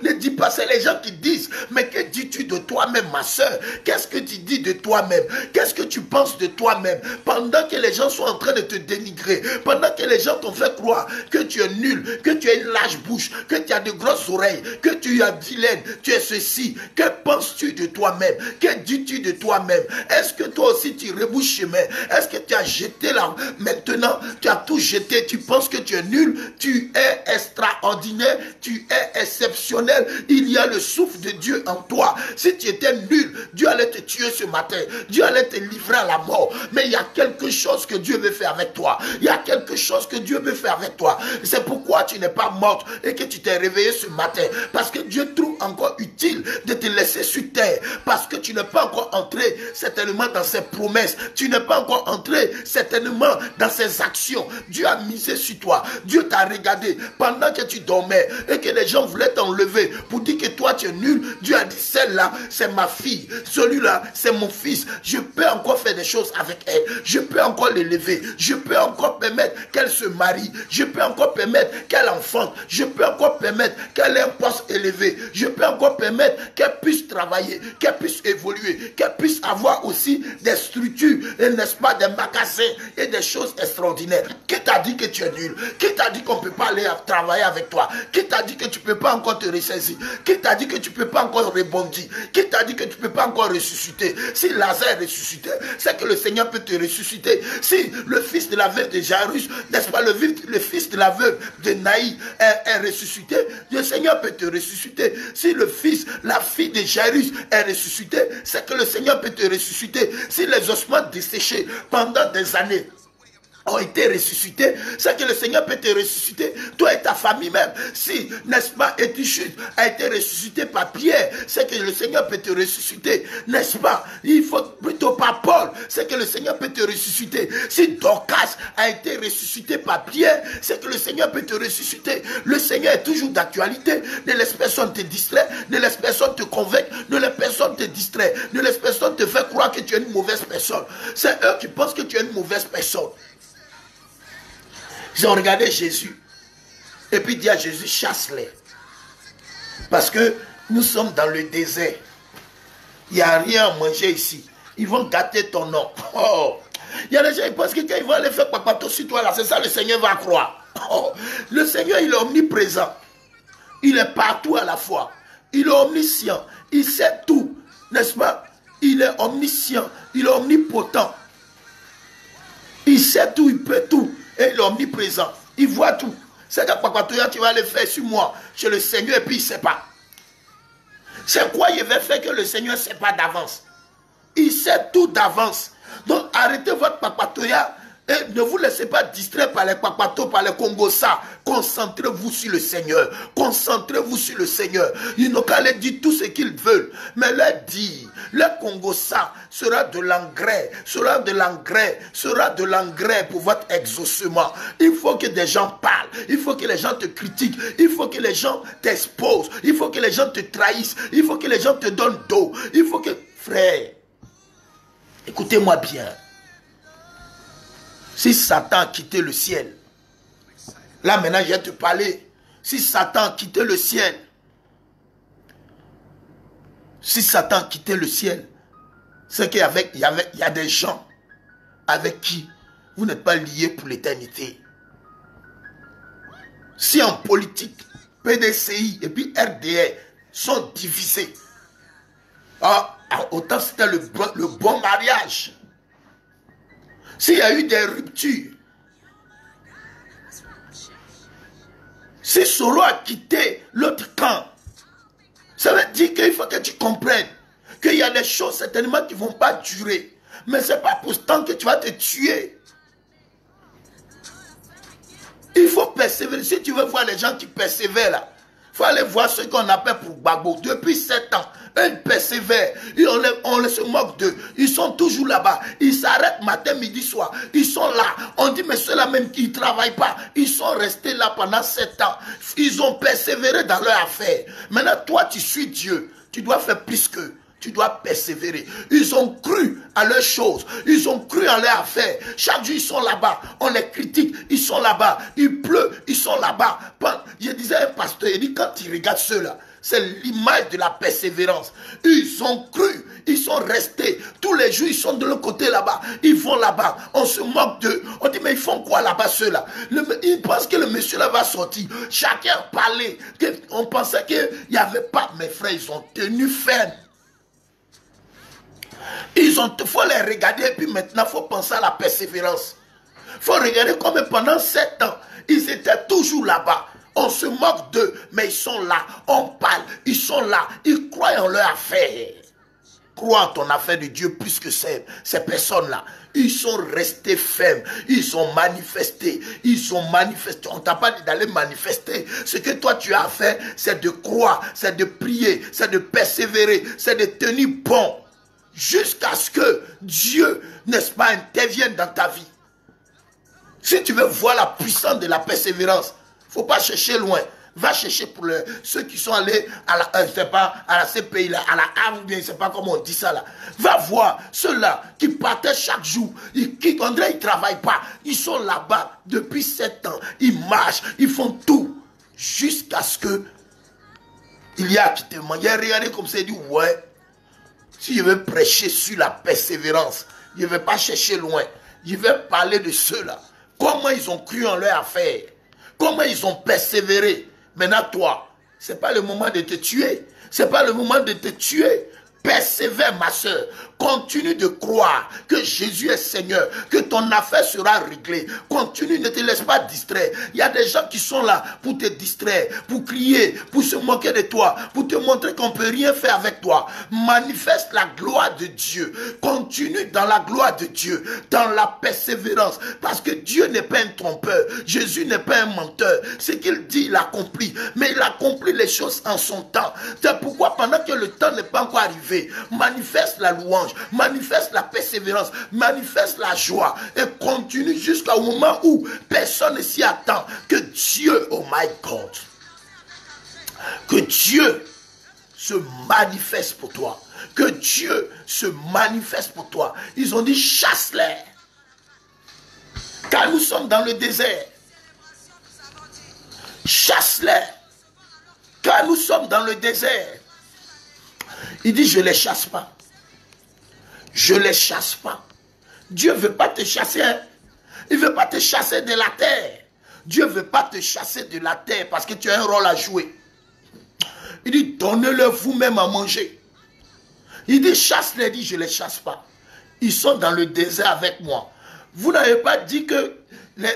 S1: Ne dis pas, c'est les gens qui disent, mais que dis-tu de toi-même, ma soeur? Qu'est-ce que tu dis de toi-même? Qu'est-ce que tu penses de toi-même? Pendant que les gens sont en train de te dénigrer, pendant que les gens t'ont fait croire que tu es nul, que tu as une large bouche, que tu as de grosses oreilles, que tu as vilaine, tu es ceci, que penses-tu de toi-même? Que dis-tu de toi-même? Est-ce que toi aussi tu rebouches chemin? Est-ce que tu as jeté là? Maintenant, tu as tout jeté, tu penses que tu es nul, tu es extraordinaire, tu es exceptionnel, il y a le souffle de Dieu en toi. Si tu étais nul, Dieu allait te tuer ce matin, Dieu allait te livrer à la mort. Mais il y a quelque chose que Dieu veut faire avec toi. Il y a quelque chose que Dieu veut faire avec toi. C'est pourquoi tu n'es pas morte et que tu t'es réveillé ce matin. Parce que Dieu trouve encore utile de te laisser sur terre. Parce que tu n'es pas encore entré certainement dans ses promesses. Tu n'es pas encore entré certainement dans ses actions. Dieu a misé sur toi. Dieu t'a regardé pendant que tu dormais et que les gens voulaient t'enlever pour dire que toi tu es nul. Dieu a dit, celle-là c'est ma fille, celui-là c'est mon fils. Je peux encore faire des choses avec elle. Je peux encore l'élever. Je peux encore permettre qu'elle se marie. Je peux encore permettre qu'elle enfante. Je peux encore permettre qu'elle ait un poste élevé. Je peux encore permettre qu'elle puisse travailler, qu'elle puisse évoluer, qu'elle puisse avoir aussi des structures, n'est-ce pas, des magasins et des choses extraordinaires. Qui t'a dit que tu es nul? Qui t'a dit qu'on ne peut pas aller travailler avec toi? Qui t'a dit que tu ne peux pas encore te ressaisir? Qui t'a dit que tu ne peux pas encore rebondir? Qui t'a dit que tu ne peux pas encore ressusciter? Si Lazare est ressuscité, c'est que le Seigneur peut te ressusciter. Si le fils de la veuve de Jairus, n'est-ce pas, le fils de la veuve de Naï est ressuscité, le Seigneur peut te ressusciter. Si la fille de Jairus est ressuscitée, c'est que le Seigneur peut te ressusciter. Si les ossements desséchés pendant des années ont été ressuscités, c'est que le Seigneur peut te ressusciter, toi et ta famille même. Si, n'est-ce pas, Etichute a été ressuscité par Pierre, c'est que le Seigneur peut te ressusciter, n'est-ce pas? Il faut plutôt par Paul, c'est que le Seigneur peut te ressusciter. Si Dorcas a été ressuscité par Pierre, c'est que le Seigneur peut te ressusciter. Le Seigneur est toujours d'actualité. Ne laisse personne te distraire, ne laisse personne te convaincre, ne laisse personne te distraire, ne laisse personne te faire croire que tu es une mauvaise personne. C'est eux qui pensent que tu es une mauvaise personne. Ils ont regardé Jésus et puis dit à Jésus, chasse-les. Parce que nous sommes dans le désert. Il n'y a rien à manger ici. Ils vont gâter ton nom. Oh. Il y a des gens qui pensent que quand ils vont aller faire papato sur toi, là, c'est ça le Seigneur va croire. Oh. Le Seigneur, il est omniprésent. Il est partout à la fois. Il est omniscient. Il sait tout. N'est-ce pas? Il est omniscient. Il est omnipotent. Il sait tout, il peut tout. Et il est omniprésent. Il voit tout. C'est que Papatoya, tu vas le faire sur moi, chez le Seigneur, et puis il ne sait pas. C'est quoi il va faire que le Seigneur ne sait pas d'avance? Il sait tout d'avance. Donc arrêtez votre Papatoya et ne vous laissez pas distraire par les papatos, par les Congosa. Concentrez-vous sur le Seigneur. Concentrez-vous sur le Seigneur. Ils n'ont qu'à leur dire tout ce qu'ils veulent. Mais leur dire, le Congosa sera de l'engrais, sera de l'engrais, sera de l'engrais pour votre exaucement. Il faut que des gens parlent. Il faut que les gens te critiquent. Il faut que les gens t'exposent. Il faut que les gens te trahissent. Il faut que les gens te donnent dos. Il faut que... Frère, écoutez-moi bien. Si Satan a quitté le ciel, là maintenant je vais te parler. Si Satan a quitté le ciel, c'est qu'il y a des gens avec qui vous n'êtes pas liés pour l'éternité. Si en politique, PDCI et puis RDR sont divisés, autant c'était le bon mariage. S'il y a eu des ruptures, si Soro a quitté l'autre camp, ça veut dire qu'il faut que tu comprennes qu'il y a des choses certainement qui ne vont pas durer. Mais ce n'est pas pour ce temps que tu vas te tuer. Il faut persévérer. Si tu veux voir les gens qui persévèrent là, il faut aller voir ceux qu'on appelle pour Gbagbo. Depuis 7 ans, eux, ils persévèrent. On se moque d'eux. Ils sont toujours là-bas. Ils s'arrêtent matin, midi, soir. Ils sont là. On dit, mais ceux-là même qui ne travaillent pas, ils sont restés là pendant 7 ans. Ils ont persévéré dans leur affaire. Maintenant, toi, tu suis Dieu. Tu dois faire plus qu'eux. Tu dois persévérer. Ils ont cru à leurs choses. Ils ont cru à leurs affaires. Chaque jour, ils sont là-bas. On les critique. Ils sont là-bas. Il pleut. Ils sont là-bas. Je disais à un pasteur, il dit, quand il regarde ceux-là, c'est l'image de la persévérance. Ils ont cru. Ils sont restés. Tous les jours, ils sont de l'autre côté là-bas. Ils vont là-bas. On se moque d'eux. On dit, mais ils font quoi là-bas, ceux-là? Ils pensent que le monsieur là va sortir. Chacun parlait. On pensait qu'il n'y avait pas. Mes frères, ils ont tenu ferme. Il faut les regarder et puis maintenant il faut penser à la persévérance. Il faut regarder comme pendant 7 ans, ils étaient toujours là-bas. On se moque d'eux, mais ils sont là. On parle, ils sont là. Ils croient en leur affaire. Crois en ton affaire de Dieu plus que ces personnes-là. Ils sont restés fermes. Ils ont manifesté. On t'a pas dit d'aller manifester. Ce que toi tu as à faire, c'est de croire, c'est de prier, c'est de persévérer, c'est de tenir bon. Jusqu'à ce que Dieu, n'est-ce pas, intervienne dans ta vie. Si tu veux voir la puissance de la persévérance, il ne faut pas chercher loin. Va chercher pour ceux qui sont allés à la CPI, là, à la AV, je ne sais pas comment on dit ça là. Va voir ceux-là qui partaient chaque jour. On dirait qu'ils ne travaillent pas. Ils sont là-bas depuis 7 ans. Ils marchent, ils font tout. Jusqu'à ce que il y a acquittement. Il y a regardé comme ça, il dit ouais. Si je veux prêcher sur la persévérance, je ne vais pas chercher loin. Je vais parler de ceux-là. Comment ils ont cru en leur affaire. Comment ils ont persévéré. Maintenant, toi, ce n'est pas le moment de te tuer. Ce n'est pas le moment de te tuer. Persévère, ma soeur. Continue de croire que Jésus est Seigneur, que ton affaire sera réglée. Continue, ne te laisse pas distraire. Il y a des gens qui sont là pour te distraire, pour crier, pour se moquer de toi, pour te montrer qu'on ne peut rien faire avec toi. Manifeste la gloire de Dieu. Continue dans la gloire de Dieu, dans la persévérance, parce que Dieu n'est pas un trompeur. Jésus n'est pas un menteur. Ce qu'il dit, il accomplit. Mais il accomplit les choses en son temps. C'est pourquoi pendant que le temps n'est pas encore arrivé, manifeste la louange, manifeste la persévérance, manifeste la joie et continue jusqu'au moment où personne ne s'y attend. Que Dieu, oh my God, que Dieu se manifeste pour toi. Que Dieu se manifeste pour toi. Ils ont dit chasse-les. Car nous sommes dans le désert. Chasse-les. Car nous sommes dans le désert. Il dit je ne les chasse pas. Je ne les chasse pas. Dieu ne veut pas te chasser. Hein? Il ne veut pas te chasser de la terre. Dieu ne veut pas te chasser de la terre parce que tu as un rôle à jouer. Il dit donnez-leur vous-même à manger. Il dit chasse-les. Il dit je ne les chasse pas. Ils sont dans le désert avec moi. Vous n'avez pas dit que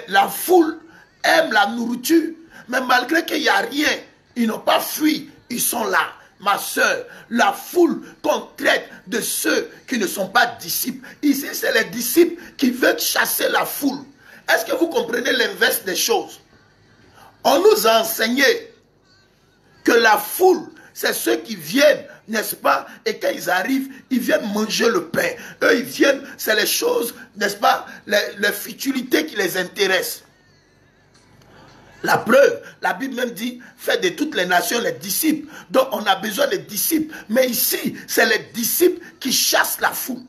S1: la foule aime la nourriture. Mais malgré qu'il n'y a rien, ils n'ont pas fui. Ils sont là. Ma soeur, la foule qu'on traite de ceux qui ne sont pas disciples. Ici, c'est les disciples qui veulent chasser la foule. Est-ce que vous comprenez l'inverse des choses? On nous a enseigné que la foule, c'est ceux qui viennent, n'est-ce pas? Et quand ils arrivent, ils viennent manger le pain. Eux, ils viennent, c'est les choses, n'est-ce pas? Les futilités qui les intéressent. La preuve, la Bible même dit, faites de toutes les nations les disciples. Donc on a besoin des disciples. Mais ici, c'est les disciples qui chassent la foule.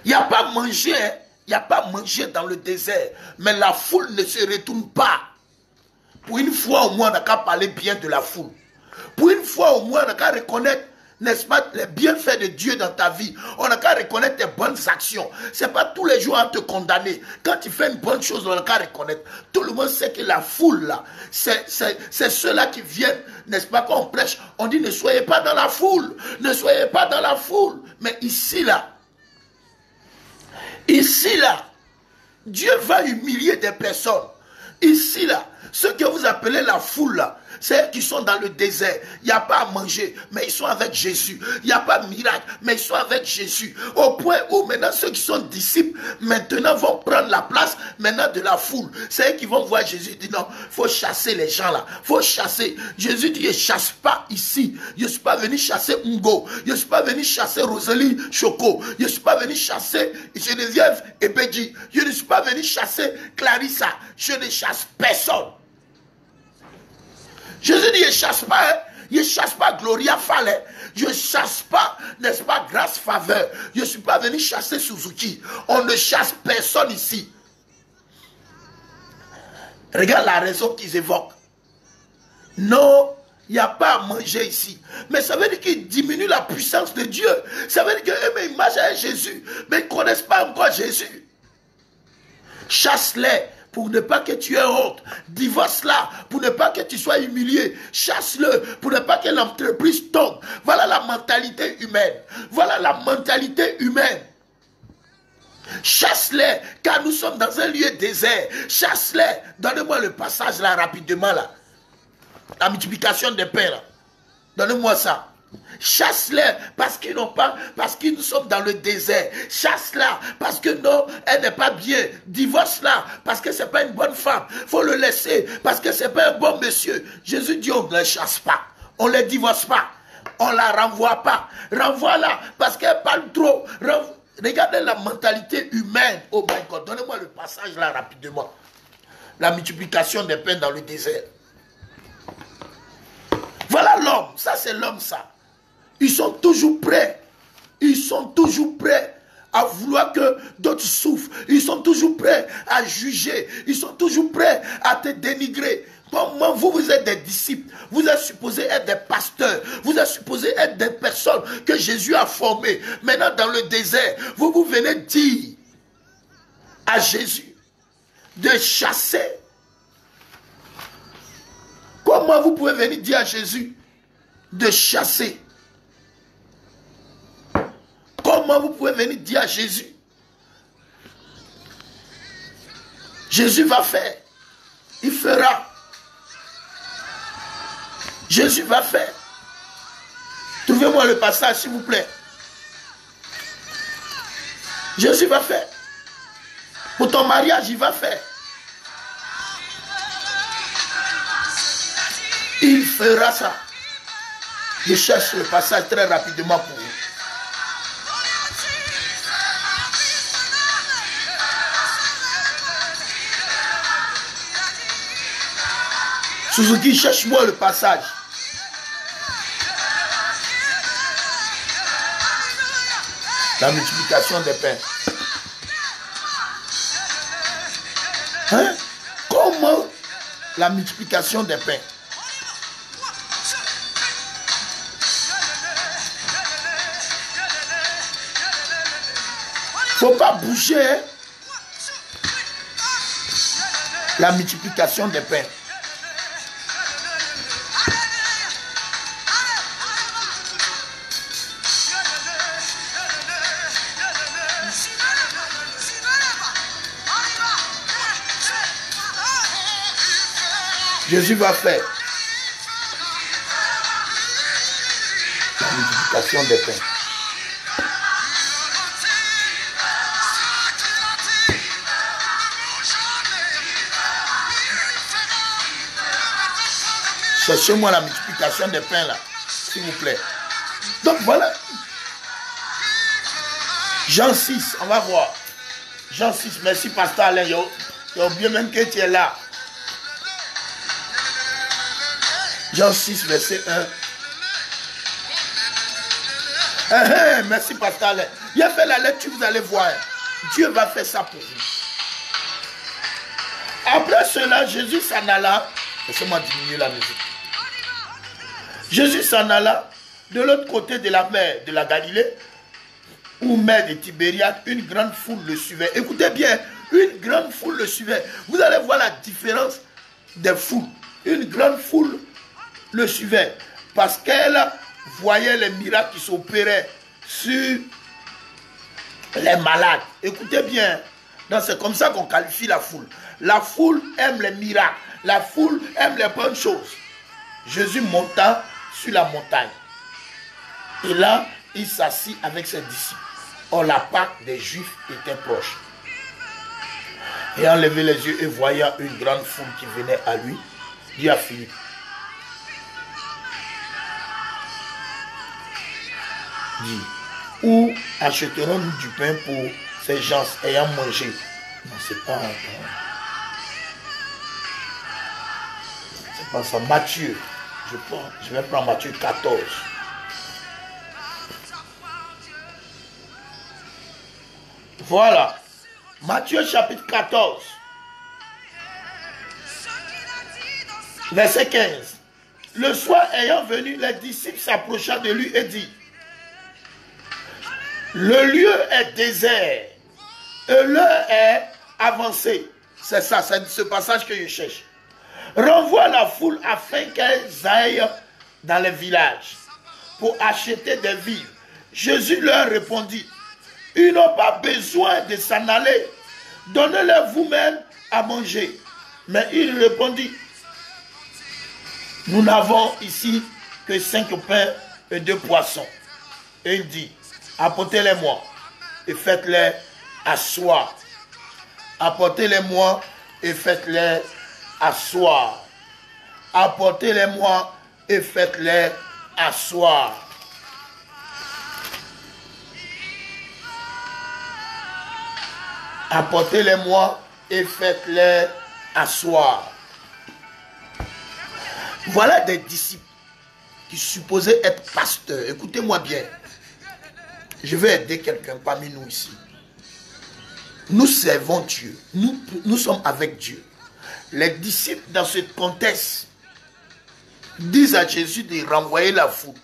S1: Il n'y a pas manger, hein? Il n'y a pas manger dans le désert. Mais la foule ne se retourne pas. Pour une fois au moins, on n'a qu'à parler bien de la foule. Pour une fois au moins, on n'a qu'à reconnaître, n'est-ce pas, les bienfaits de Dieu dans ta vie. On n'a qu'à reconnaître tes bonnes actions. Ce n'est pas tous les jours à te condamner. Quand tu fais une bonne chose, on n'a qu'à reconnaître. Tout le monde sait que la foule, là, c'est ceux-là qui viennent, n'est-ce pas, quand on prêche, on dit ne soyez pas dans la foule. Ne soyez pas dans la foule. Mais ici, là, Dieu va humilier des personnes. Ici, là, ceux que vous appelez la foule, là, c'est eux qui sont dans le désert. Il n'y a pas à manger, mais ils sont avec Jésus. Il n'y a pas de miracle, mais ils sont avec Jésus. Au point où maintenant ceux qui sont disciples, maintenant vont prendre la place maintenant de la foule. C'est eux qui vont voir Jésus. Il dit non, il faut chasser les gens là. Il faut chasser. Jésus dit, je ne chasse pas ici. Je ne suis pas venu chasser Ngo. Je ne suis pas venu chasser Rosalie Choco. Je ne suis pas venu chasser Geneviève Ebedji. Je ne suis pas venu chasser Clarissa. Je ne chasse personne. Jésus dit, je ne chasse pas, hein? Je ne chasse pas Gloria Fall, hein? Je ne chasse pas, n'est-ce pas, Grâce Faveur. Je ne suis pas venu chasser Suzuki. On ne chasse personne ici. Regarde la raison qu'ils évoquent. Non, il n'y a pas à manger ici. Mais ça veut dire qu'ils diminuent la puissance de Dieu. Ça veut dire qu'eux, ils marchent avec Jésus, mais ils ne connaissent pas encore Jésus. Chasse-les. Pour ne pas que tu aies honte. Divorce-la pour ne pas que tu sois humilié. Chasse-le pour ne pas que l'entreprise tombe. Voilà la mentalité humaine. Voilà la mentalité humaine. Chasse-les car nous sommes dans un lieu désert. Chasse-les. Donnez-moi le passage là rapidement là. La multiplication des pains là. Donnez-moi ça. Chasse-les parce qu'ils n'ont pas, parce que nous sommes dans le désert. Chasse-la parce que non, elle n'est pas bien. Divorce-la parce que c'est pas une bonne femme. Faut le laisser parce que c'est pas un bon monsieur. Jésus dit on ne les chasse pas, on ne les divorce pas, on la renvoie pas. Renvoie-la parce qu'elle parle trop. Regardez la mentalité humaine. Oh my God, donnez-moi le passage là rapidement. La multiplication des pains dans le désert. Voilà l'homme, ça c'est l'homme ça. Ils sont toujours prêts. Ils sont toujours prêts à vouloir que d'autres souffrent. Ils sont toujours prêts à juger. Ils sont toujours prêts à te dénigrer. Comment vous êtes des disciples. Vous êtes supposés être des pasteurs. Vous êtes supposés être des personnes que Jésus a formées. Maintenant dans le désert, vous venez dire à Jésus de chasser. Comment vous pouvez venir dire à Jésus de chasser? Comment vous pouvez venir dire à Jésus? Jésus va faire. Il fera. Jésus va faire. Trouvez-moi le passage, s'il vous plaît. Jésus va faire. Pour ton mariage, il va faire. Il fera ça. Je cherche le passage très rapidement pour vous. Suzuki, cherche-moi le passage. La multiplication des pains. Hein? Comment la multiplication des pains? Faut pas bouger. Hein? La multiplication des pains. Jésus va faire la multiplication des pains. Cherchez-moi la multiplication des pains là, s'il vous plaît. Donc voilà. Jean 6, on va voir. Jean 6, merci Pasteur Alain. J'ai oublié même que tu es là. Jean 6, verset 1. Merci Pasteur Alain. Il a fait la lecture, vous allez voir. Dieu va faire ça pour vous. Après cela, Jésus s'en alla. Laissez-moi diminuer la musique. Jésus s'en alla de l'autre côté de la mer de la Galilée, où mer de Tibériade, une grande foule le suivait. Écoutez bien, une grande foule le suivait. Vous allez voir la différence des foules. Une grande foule le suivait parce qu'elle voyait les miracles qui s'opéraient sur les malades. Écoutez bien, c'est comme ça qu'on qualifie la foule. La foule aime les miracles. La foule aime les bonnes choses. Jésus monta sur la montagne. Et là, il s'assit avec ses disciples. Or, la Pâque des Juifs était proche. Ayant levé les yeux et voyant une grande foule qui venait à lui, dit à Philippe, dit, où achèterons-nous du pain pour ces gens ayant mangé? Non, c'est pas ça. Matthieu, je vais prendre Matthieu 14. Voilà. Matthieu chapitre 14. Verset 15. Le soir ayant venu, les disciples s'approcha de lui et dit, le lieu est désert et l'heure est avancée. C'est ça, c'est ce passage que je cherche. Renvoie la foule afin qu'elles aillent dans les villages pour acheter des vivres. Jésus leur répondit, ils n'ont pas besoin de s'en aller. Donnez-leur vous-même à manger. Mais il répondit, nous n'avons ici que 5 pains et 2 poissons. Et il dit, apportez-les-moi et faites-les asseoir. Apportez-les-moi et faites-les asseoir. Apportez-les-moi et faites-les asseoir. Apportez-les-moi et faites-les asseoir. Voilà des disciples qui supposaient être pasteurs. Écoutez-moi bien. Je vais aider quelqu'un parmi nous ici. Nous servons Dieu. Nous sommes avec Dieu. Les disciples, dans ce contexte, disent à Jésus de renvoyer la foule.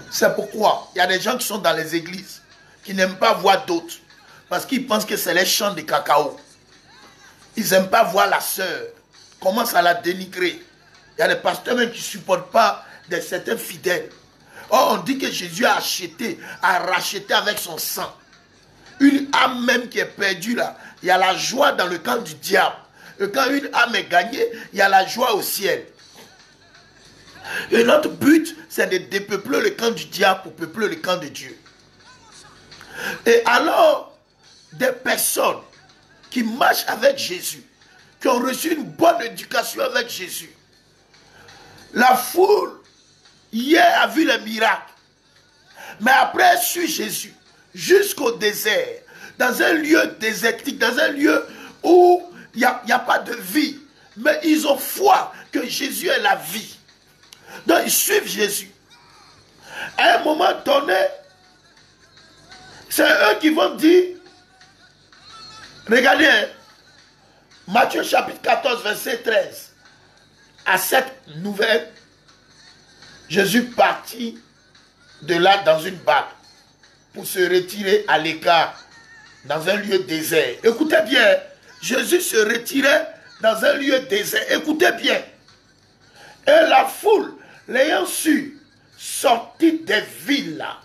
S1: C'est pourquoi il y a des gens qui sont dans les églises qui n'aiment pas voir d'autres. Parce qu'ils pensent que c'est les champs de cacao. Ils n'aiment pas voir la sœur. Commencent à la dénigrer. Il y a des pasteurs même qui ne supportent pas certains fidèles. Oh, on dit que Jésus a acheté, a racheté avec son sang. Une âme même qui est perdue là, il y a la joie dans le camp du diable. Et quand une âme est gagnée, il y a la joie au ciel. Et notre but, c'est de dépeupler le camp du diable pour peupler le camp de Dieu. Et alors, des personnes qui marchent avec Jésus, qui ont reçu une bonne éducation avec Jésus. La foule, hier, a vu les miracles. Mais après, suit Jésus jusqu'au désert, dans un lieu désertique, dans un lieu où il n'y a pas de vie. Mais ils ont foi que Jésus est la vie. Donc, ils suivent Jésus. À un moment donné, c'est eux qui vont dire, regardez, hein, Matthieu chapitre 14, verset 13. À cette nouvelle, Jésus partit de là dans une barque pour se retirer à l'écart dans un lieu désert. Écoutez bien, Jésus se retirait dans un lieu désert. Écoutez bien. Et la foule, l'ayant su, sortit des villes là.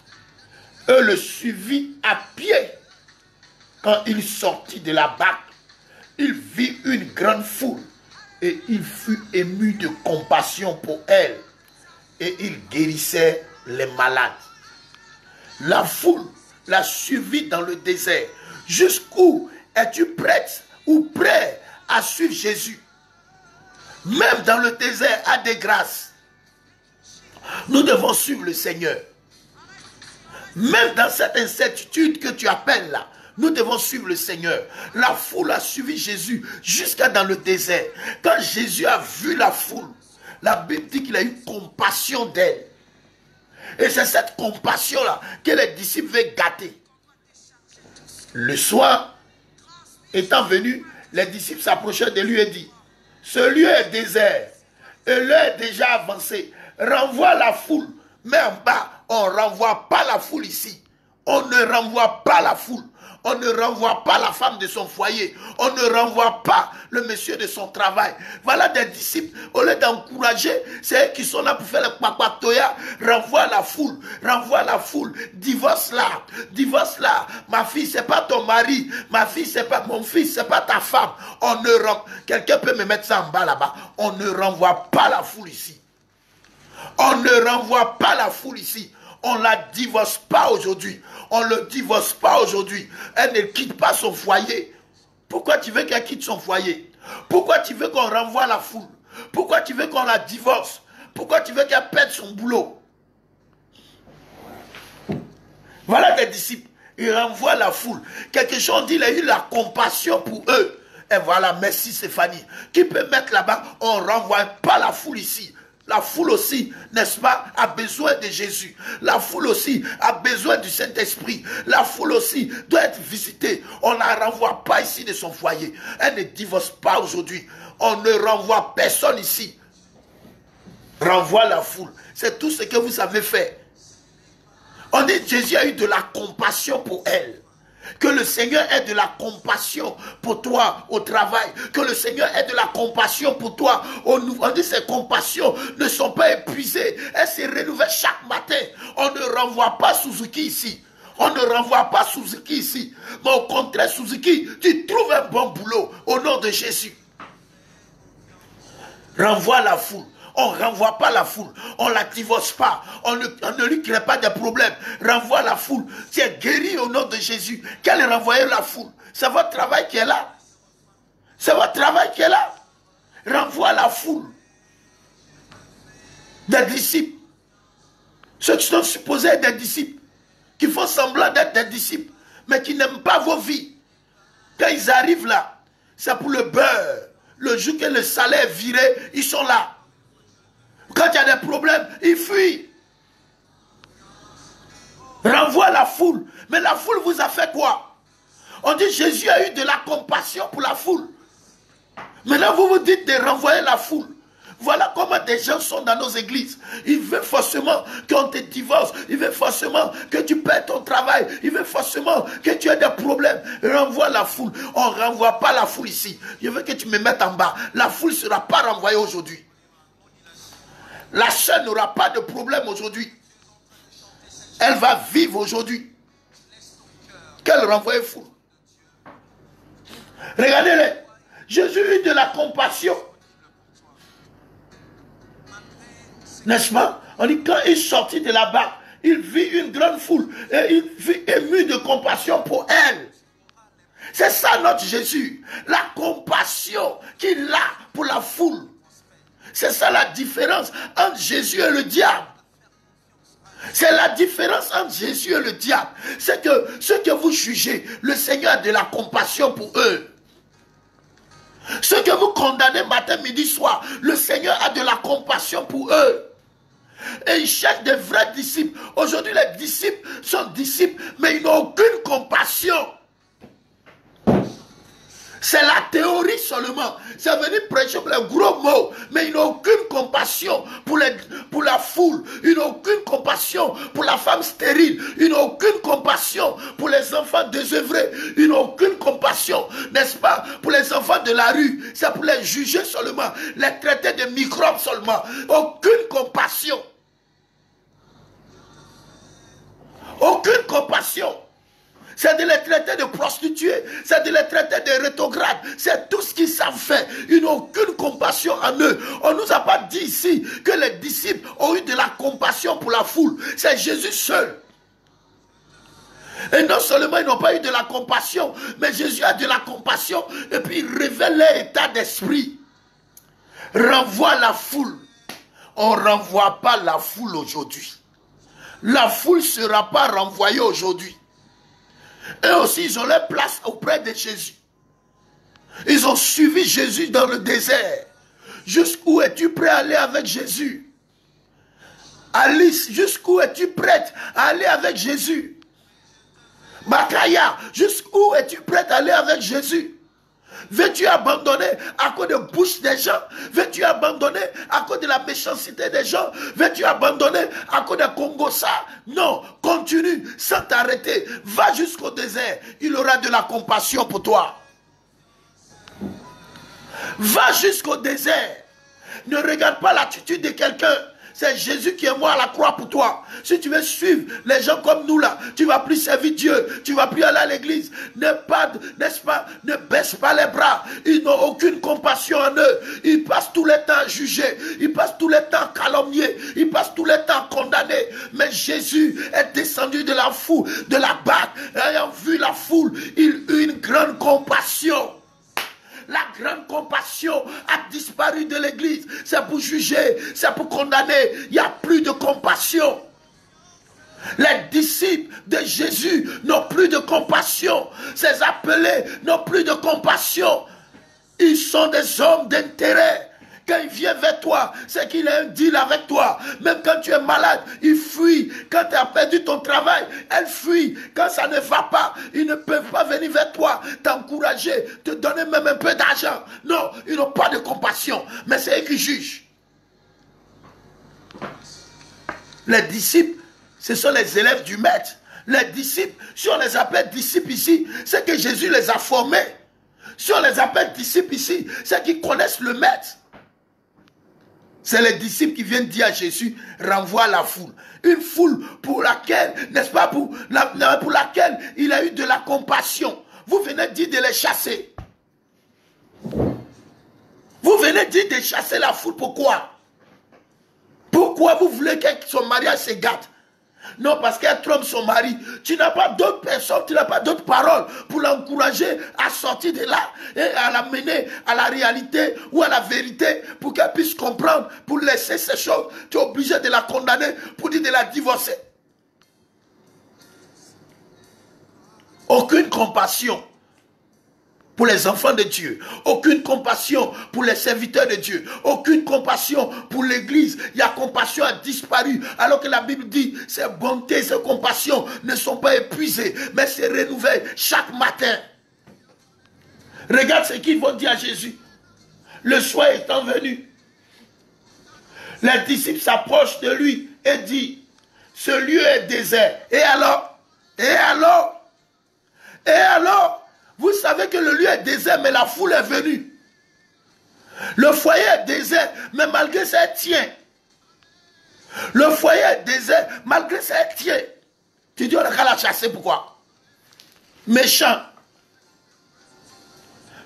S1: Eux le suivit à pied. Quand il sortit de la barque, il vit une grande foule et il fut ému de compassion pour elle et il guérissait les malades. La foule l'a suivi dans le désert. Jusqu'où es-tu prête ou prêt à suivre Jésus? Même dans le désert à des grâces, nous devons suivre le Seigneur. Même dans cette incertitude que tu appelles là, nous devons suivre le Seigneur. La foule a suivi Jésus jusqu'à dans le désert. Quand Jésus a vu la foule, la Bible dit qu'il a eu compassion d'elle. Et c'est cette compassion-là que les disciples veulent gâter. Le soir, étant venus, les disciples s'approchaient de lui et dit, ce lieu est désert et l'heure est déjà avancée. Renvoie la foule. Mais en bas, on ne renvoie pas la foule ici. On ne renvoie pas la foule. On ne renvoie pas la femme de son foyer. On ne renvoie pas le monsieur de son travail. Voilà des disciples, au lieu d'encourager, c'est eux qui sont là pour faire le papatoya. Renvoie la foule, renvoie la foule. Divorce là, divorce là. Ma fille, c'est pas ton mari. Ma fille, c'est pas mon fils, c'est pas ta femme. On ne renvoie. Quelqu'un peut me mettre ça en bas là-bas. On ne renvoie pas la foule ici. On ne renvoie pas la foule ici. On ne la divorce pas aujourd'hui. On ne le divorce pas aujourd'hui. Elle ne quitte pas son foyer. Pourquoi tu veux qu'elle quitte son foyer? Pourquoi tu veux qu'on renvoie la foule? Pourquoi tu veux qu'on la divorce? Pourquoi tu veux qu'elle perde son boulot? Voilà des disciples. Ils renvoient la foule. Quelque chose dit, il a eu la compassion pour eux. Et voilà, merci Stéphanie. Qui peut mettre là-bas? On ne renvoie pas la foule ici. La foule aussi, n'est-ce pas, a besoin de Jésus. La foule aussi a besoin du Saint-Esprit. La foule aussi doit être visitée. On ne la renvoie pas ici de son foyer. Elle ne divorce pas aujourd'hui. On ne renvoie personne ici. Renvoie la foule. C'est tout ce que vous savez faire. On dit que Jésus a eu de la compassion pour elle. Que le Seigneur ait de la compassion pour toi au travail. Que le Seigneur ait de la compassion pour toi. On dit que ces compassions ne sont pas épuisées. Elles se renouvellent chaque matin. On ne renvoie pas Suzuki ici. On ne renvoie pas Suzuki ici. Mais au contraire, Suzuki, tu trouves un bon boulot au nom de Jésus. Renvoie la foule. On ne renvoie pas la foule. On ne la divorce pas. On ne lui crée pas de problème. Renvoie la foule. Tu es guéri au nom de Jésus. Quelle est renvoyer la foule? C'est votre travail qui est là. C'est votre travail qui est là. Renvoie la foule. Des disciples. Ceux qui sont supposés être des disciples. Qui font semblant d'être des disciples. Mais qui n'aiment pas vos vies. Quand ils arrivent là, c'est pour le beurre. Le jour que le salaire est viré, ils sont là. Quand il y a des problèmes, ils fuient. Renvoie la foule. Mais la foule vous a fait quoi? On dit Jésus a eu de la compassion pour la foule. Maintenant vous vous dites de renvoyer la foule. Voilà comment des gens sont dans nos églises. Ils veulent forcément qu'on te divorce. Ils veulent forcément que tu perds ton travail. Ils veulent forcément que tu aies des problèmes. Renvoie la foule. On ne renvoie pas la foule ici. Je veux que tu me mettes en bas. La foule ne sera pas renvoyée aujourd'hui. La chaîne n'aura pas de problème aujourd'hui. Elle va vivre aujourd'hui. Qu'elle renvoie fou. Regardez-les. Jésus eut de la compassion. N'est-ce pas? On dit quand il sortit de la barque, il vit une grande foule et il fut ému de compassion pour elle. C'est ça notre Jésus. La compassion qu'il a pour la foule. C'est ça la différence entre Jésus et le diable. C'est la différence entre Jésus et le diable. C'est que ceux que vous jugez, le Seigneur a de la compassion pour eux. Ceux que vous condamnez matin, midi, soir, le Seigneur a de la compassion pour eux. Et il cherche des vrais disciples. Aujourd'hui, les disciples sont disciples, mais ils n'ont aucune compassion. C'est la théorie seulement. C'est venir prêcher pour les gros mots, mais ils n'ont aucune compassion pour la foule. Ils n'ont aucune compassion pour la femme stérile. Ils n'ont aucune compassion pour les enfants désœuvrés. Ils n'ont aucune compassion, n'est-ce pas, pour les enfants de la rue. C'est pour les juger seulement, les traiter de microbes seulement. Aucune compassion. Aucune compassion. C'est de les traiter de prostituées, c'est de les traiter de rétrogrades, c'est tout ce qu'ils savent faire. Ils n'ont aucune compassion en eux. On ne nous a pas dit ici que les disciples ont eu de la compassion pour la foule. C'est Jésus seul. Et non seulement ils n'ont pas eu de la compassion, mais Jésus a de la compassion et puis il révèle leur état d'esprit. Renvoie la foule. On ne renvoie pas la foule aujourd'hui. La foule ne sera pas renvoyée aujourd'hui. Eux aussi, ils ont leur place auprès de Jésus. Ils ont suivi Jésus dans le désert. Jusqu'où es-tu prêt à aller avec Jésus? Alice, jusqu'où es-tu prête à aller avec Jésus? Makaya, jusqu'où es-tu prête à aller avec Jésus? Veux-tu abandonner à cause de la bouche des gens? Veux-tu abandonner à cause de la méchanceté des gens? Veux-tu abandonner à cause de Congossa? Non, continue sans t'arrêter. Va jusqu'au désert. Il aura de la compassion pour toi. Va jusqu'au désert. Ne regarde pas l'attitude de quelqu'un. C'est Jésus qui est mort à la croix pour toi. Si tu veux suivre les gens comme nous là, tu ne vas plus servir Dieu, tu ne vas plus aller à l'église. N'est-ce pas, ne baisse pas les bras. Ils n'ont aucune compassion en eux. Ils passent tout le temps à juger. Ils passent tout le temps à calomnier. Ils passent tout le temps à condamner. Mais Jésus est descendu de la foule, de la barque. Ayant vu la foule, il eut une grande compassion. La grande compassion a disparu de l'église. C'est pour juger, c'est pour condamner. Il n'y a plus de compassion. Les disciples de Jésus n'ont plus de compassion. Ces appelés n'ont plus de compassion. Ils sont des hommes d'intérêt. Quand il vient vers toi, c'est qu'il a un deal avec toi. Même quand tu es malade, il fuit. Quand tu as perdu ton travail, elle fuit. Quand ça ne va pas, ils ne peuvent pas venir vers toi, t'encourager, te donner même un peu d'argent. Non, ils n'ont pas de compassion. Mais c'est eux qui jugent. Les disciples, ce sont les élèves du maître. Les disciples, si on les appelle disciples ici, c'est que Jésus les a formés. Si on les appelle disciples ici, c'est qu'ils connaissent le maître. C'est les disciples qui viennent dire à Jésus, renvoie la foule. Une foule pour laquelle, n'est-ce pas, pour laquelle il a eu de la compassion. Vous venez dire de les chasser. Vous venez dire de chasser la foule, pourquoi? Pourquoi vous voulez que son mariage se gâte? Non, parce qu'elle trompe son mari. Tu n'as pas d'autres personnes, tu n'as pas d'autres paroles pour l'encourager à sortir de là et à l'amener à la réalité ou à la vérité pour qu'elle puisse comprendre, pour laisser ces choses. Tu es obligé de la condamner pour dire de la divorcer. Aucune compassion pour les enfants de Dieu, aucune compassion pour les serviteurs de Dieu, aucune compassion pour l'église. Il y a compassion a disparu, alors que la Bible dit, ces bontés, ces compassions ne sont pas épuisées, mais se renouvellent chaque matin. Regarde ce qu'ils vont dire à Jésus. Le soir étant venu, les disciples s'approchent de lui et disent, ce lieu est désert. Et alors? Et alors? Et alors? Vous savez que le lieu est désert, mais la foule est venue. Le foyer est désert, mais malgré ça, elle tient. Le foyer est désert, malgré ça, elle tient. Tu dis, on a qu'à la chasser, pourquoi? Méchant.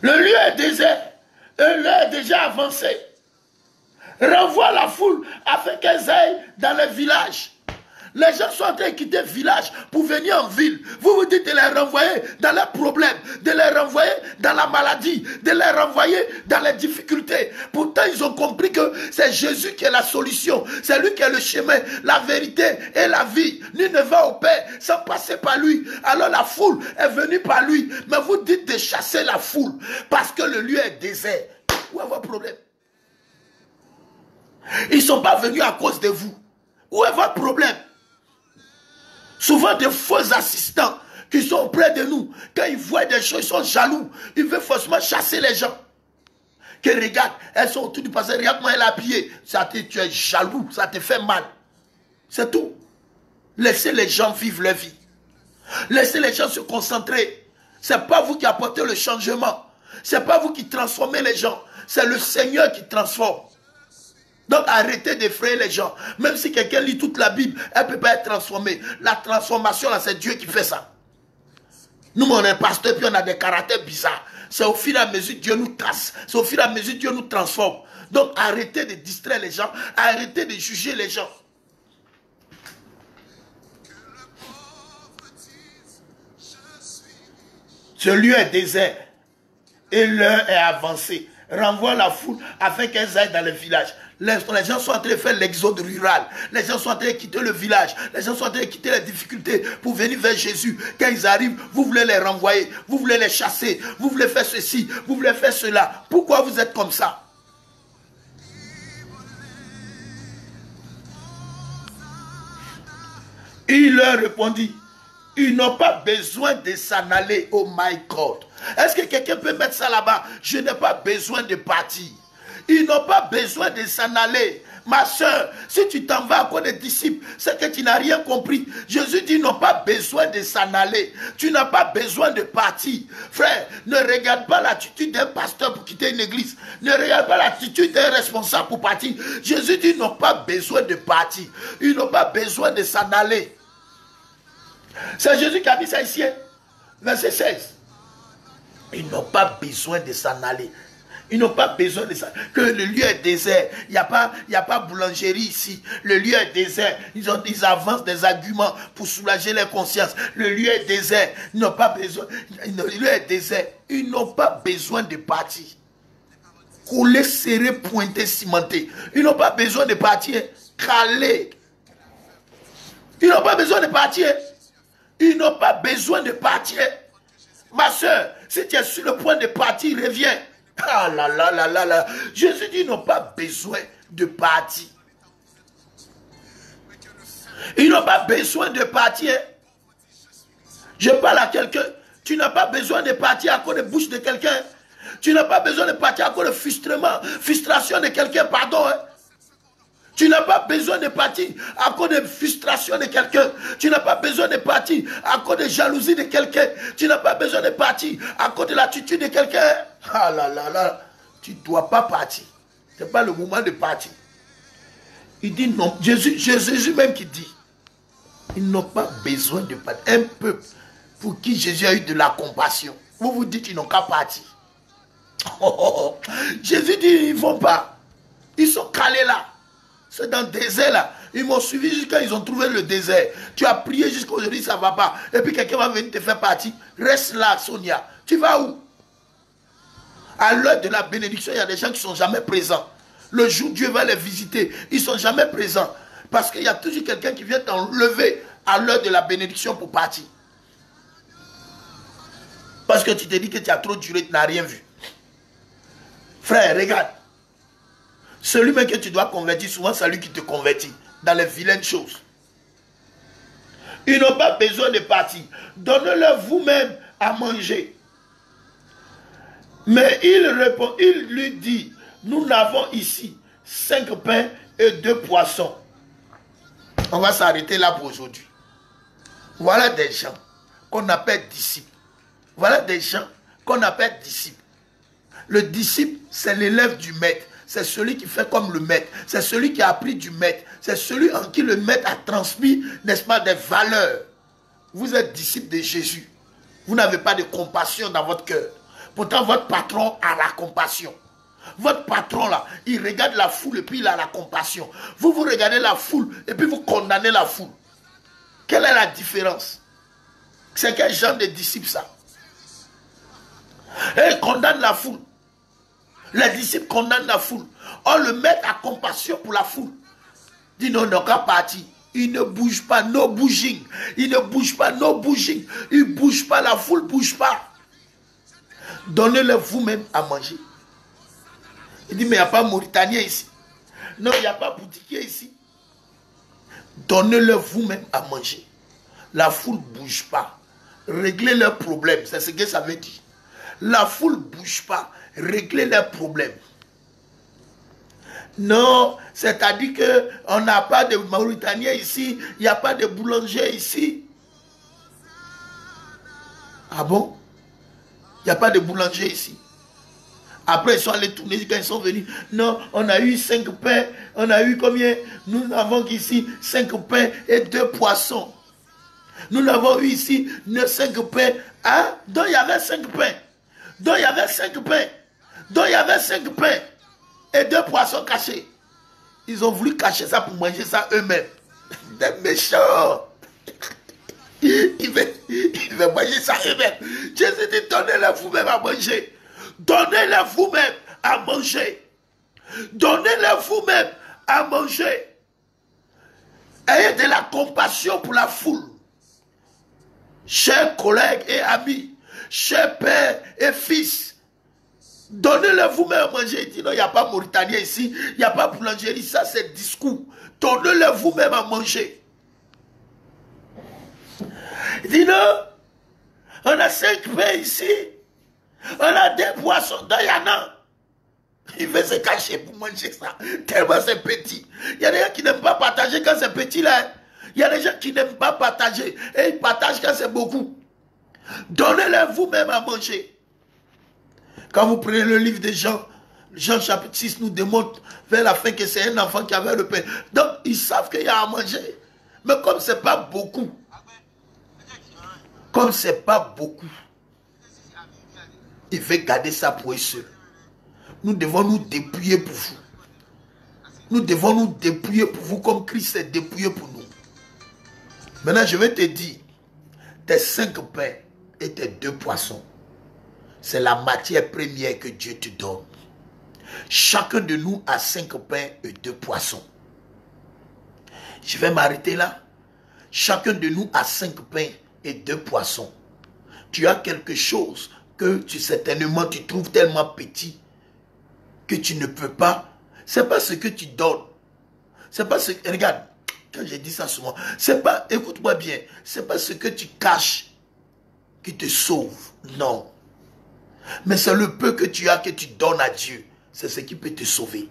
S1: Le lieu est désert. Et l'heure est déjà avancée. Renvoie la foule afin qu'elles aillent dans les villages. Les gens sont en train de quitter le village pour venir en ville. Vous vous dites de les renvoyer dans leurs problèmes, de les renvoyer dans la maladie, de les renvoyer dans les difficultés. Pourtant, ils ont compris que c'est Jésus qui est la solution. C'est lui qui est le chemin, la vérité et la vie. Nul ne va au Père sans passer par lui. Alors la foule est venue par lui. Mais vous dites de chasser la foule parce que le lieu est désert. Où est votre problème? Ils ne sont pas venus à cause de vous. Où est votre problème? Souvent des faux assistants qui sont auprès de nous, quand ils voient des choses, ils sont jaloux. Ils veulent forcément chasser les gens. Que regarde, elles sont autour du passé, regarde comment elle est habillée. Tu es jaloux, ça te fait mal. C'est tout. Laissez les gens vivre leur vie. Laissez les gens se concentrer. Ce n'est pas vous qui apportez le changement. Ce n'est pas vous qui transformez les gens. C'est le Seigneur qui transforme. Donc arrêtez d'effrayer les gens. Même si quelqu'un lit toute la Bible, elle ne peut pas être transformée. La transformation, là, c'est Dieu qui fait ça. Nous, on est pasteur, puis on a des caractères bizarres. C'est au fur et à mesure que Dieu nous casse. C'est au fur et à mesure que Dieu nous transforme. Donc arrêtez de distraire les gens. Arrêtez de juger les gens. Ce lieu est désert. Et l'heure est avancée. Renvoie la foule afin qu'elles aillent dans le village. Les gens sont en train de faire l'exode rural. Les gens sont en train de quitter le village. Les gens sont en train de quitter les difficultés pour venir vers Jésus. Quand ils arrivent, vous voulez les renvoyer. Vous voulez les chasser. Vous voulez faire ceci. Vous voulez faire cela. Pourquoi vous êtes comme ça? Il leur répondit, ils n'ont pas besoin de s'en aller. Oh my God. Est-ce que quelqu'un peut mettre ça là-bas? Je n'ai pas besoin de partir. Ils n'ont pas besoin de s'en aller. Ma soeur, si tu t'en vas à cause des disciples, c'est que tu n'as rien compris. Jésus dit, ils n'ont pas besoin de s'en aller. Tu n'as pas besoin de partir. Frère, ne regarde pas l'attitude d'un pasteur pour quitter une église. Ne regarde pas l'attitude d'un responsable pour partir. Jésus dit, ils n'ont pas besoin de partir. Ils n'ont pas besoin de s'en aller. C'est Jésus qui a dit ça ici. Verset 16. Ils n'ont pas besoin de s'en aller. Ils n'ont pas besoin de ça. Que le lieu est désert. Il n'y a pas boulangerie ici. Le lieu est désert. Ils avancent des arguments pour soulager leur conscience. Le lieu est désert. Ils n'ont pas besoin. Le lieu est désert. Ils n'ont pas besoin de partir. Couler, serré, pointé, cimenté. Ils n'ont pas besoin de partir. Caler. Ils n'ont pas besoin de partir. Ils n'ont pas besoin de partir. Ma soeur, si tu es sur le point de partir, reviens. Ah là là là là là. Jésus dit, ils n'ont pas besoin de partir. Ils n'ont pas besoin de partir. Je parle à quelqu'un. Tu n'as pas besoin de partir à cause de bouche de quelqu'un. Tu n'as pas besoin de partir à cause de frustration de quelqu'un, pardon. Tu n'as pas besoin de partir à cause de frustration de quelqu'un. Tu n'as pas besoin de partir à cause de jalousie de quelqu'un. Tu n'as pas besoin de partir à cause de l'attitude de quelqu'un. Ah là là là. Tu ne dois pas partir. Ce n'est pas le moment de partir. Il dit non. Jésus même qui dit. Ils n'ont pas besoin de partir. Un peuple pour qui Jésus a eu de la compassion. Vous vous dites qu'ils n'ont qu'à partir. Jésus dit ils ne vont pas. Ils sont calés là. C'est dans le désert là. Ils m'ont suivi jusqu'à ils ont trouvé le désert. Tu as prié jusqu'à aujourd'hui, ça ne va pas. Et puis quelqu'un va venir te faire partie. Reste là, Sonia. Tu vas où? À l'heure de la bénédiction, il y a des gens qui ne sont jamais présents. Le jour où Dieu va les visiter, ils ne sont jamais présents. Parce qu'il y a toujours quelqu'un qui vient t'enlever à l'heure de la bénédiction pour partir. Parce que tu te dis que tu as trop duré, tu n'as rien vu. Frère, regarde. Celui même que tu dois convertir, souvent c'est lui qui te convertit dans les vilaines choses. Ils n'ont pas besoin de partir. Donnez-leur vous-même à manger. Mais il lui dit, nous n'avons ici 5 pains et 2 poissons. On va s'arrêter là pour aujourd'hui. Voilà des gens qu'on appelle disciples. Voilà des gens qu'on appelle disciples. Le disciple, c'est l'élève du maître. C'est celui qui fait comme le maître. C'est celui qui a appris du maître. C'est celui en qui le maître a transmis, n'est-ce pas, des valeurs. Vous êtes disciple de Jésus. Vous n'avez pas de compassion dans votre cœur. Pourtant, votre patron a la compassion. Votre patron, là, il regarde la foule et puis il a la compassion. Vous regardez la foule et puis vous condamnez la foule. Quelle est la différence? C'est quel genre de disciple ça? Et il condamne la foule. Les disciples condamnent la foule. Or, le maître a compassion pour la foule. Il dit non, non, qu'à partir. Il ne bouge pas, no bouging. Il ne bouge pas, no bouging. Il ne bouge pas, la foule ne bouge pas. Donnez-le vous-même à manger. Il dit, mais il n'y a pas Mauritanien ici. Non, il n'y a pas boutiquier ici. Donnez-le vous-même à manger. La foule ne bouge pas. Réglez leurs problèmes. C'est ce que ça veut dire. La foule ne bouge pas. Réglez leurs problèmes. Non, c'est-à-dire qu'on n'a pas de Mauritanien ici. Il n'y a pas de boulanger ici. Ah bon? Il n'y a pas de boulanger ici. Après, ils sont allés tourner quand ils sont venus. Non, on a eu 5 pains. On a eu combien? Nous n'avons qu'ici 5 pains et 2 poissons. Nous n'avons eu ici 5 pains. Hein? Donc il y avait 5 pains. Donc il y avait 5 pains. Donc il y avait 5 pains et 2 poissons cachés. Ils ont voulu cacher ça pour manger ça eux-mêmes. Des méchants. Ils veulent manger ça eux-mêmes. Jésus dit, donnez-le vous-même à manger. Donnez-le vous-même à manger. Donnez-le vous-même à manger. Ayez de la compassion pour la foule. Chers collègues et amis, chers pères et fils, donnez-le vous-même à manger. Il dit non, il n'y a pas Mauritanien ici, il n'y a pas boulangerie, ça c'est discours. Donnez-le vous-même à manger. Il dit non, on a 5 pains ici, on a 2 poissons, dans il y en a. Il veut se cacher pour manger ça, tellement c'est petit. Il y a des gens qui n'aiment pas partager quand c'est petit là. Il y a des gens qui n'aiment pas partager et ils partagent quand c'est beaucoup. Donnez-le vous-même à manger. Quand vous prenez le livre de Jean, Jean chapitre 6 nous démontre vers la fin que c'est un enfant qui avait le pain. Donc ils savent qu'il y a à manger. Mais comme ce n'est pas beaucoup, comme ce n'est pas beaucoup, il veut garder ça pour eux seuls. Nous devons nous dépouiller pour vous. Nous devons nous dépouiller pour vous comme Christ s'est dépouillé pour nous. Maintenant, je vais te dire, tes 5 pains et tes 2 poissons, c'est la matière première que Dieu te donne. Chacun de nous a 5 pains et 2 poissons. Je vais m'arrêter là. Chacun de nous a 5 pains et 2 poissons. Tu as quelque chose que certainement tu trouves tellement petit que tu ne peux pas. C'est pas ce que tu donnes. C'est pas ce que... Regarde, quand j'ai dit ça souvent, c'est pas... Écoute-moi bien. C'est pas ce que tu caches qui te sauve. Non. Mais c'est le peu que tu as que tu donnes à Dieu. C'est ce qui peut te sauver.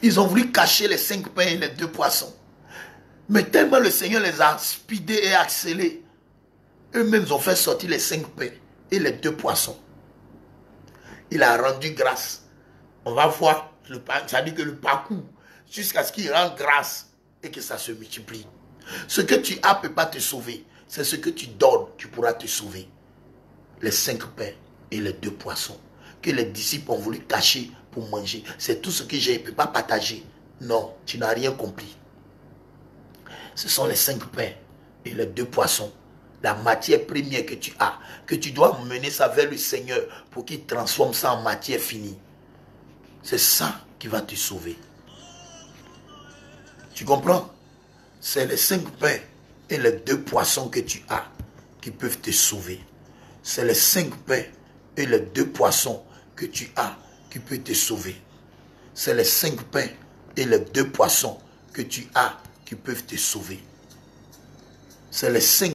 S1: Ils ont voulu cacher les 5 pains et les 2 poissons. Mais tellement le Seigneur les a speedés et accélérés, eux-mêmes ont fait sortir les 5 pains et les 2 poissons. Il a rendu grâce. On va voir, ça dit que le parcours, jusqu'à ce qu'il rende grâce et que ça se multiplie. Ce que tu as ne peut pas te sauver. C'est ce que tu donnes qui pourra te sauver. Les 5 pains et les 2 poissons que les disciples ont voulu cacher pour manger. C'est tout ce que j'ai, ne peux pas partager. Non, tu n'as rien compris. Ce sont les 5 pains et les 2 poissons. La matière première que tu as, que tu dois mener ça vers le Seigneur pour qu'il transforme ça en matière finie. C'est ça qui va te sauver. Tu comprends? C'est les 5 pains et les 2 poissons que tu as qui peuvent te sauver. C'est les 5 pains et les 2 poissons que tu as qui peuvent te sauver. C'est les 5 pains et les 2 poissons que tu as qui peuvent te sauver. C'est les 5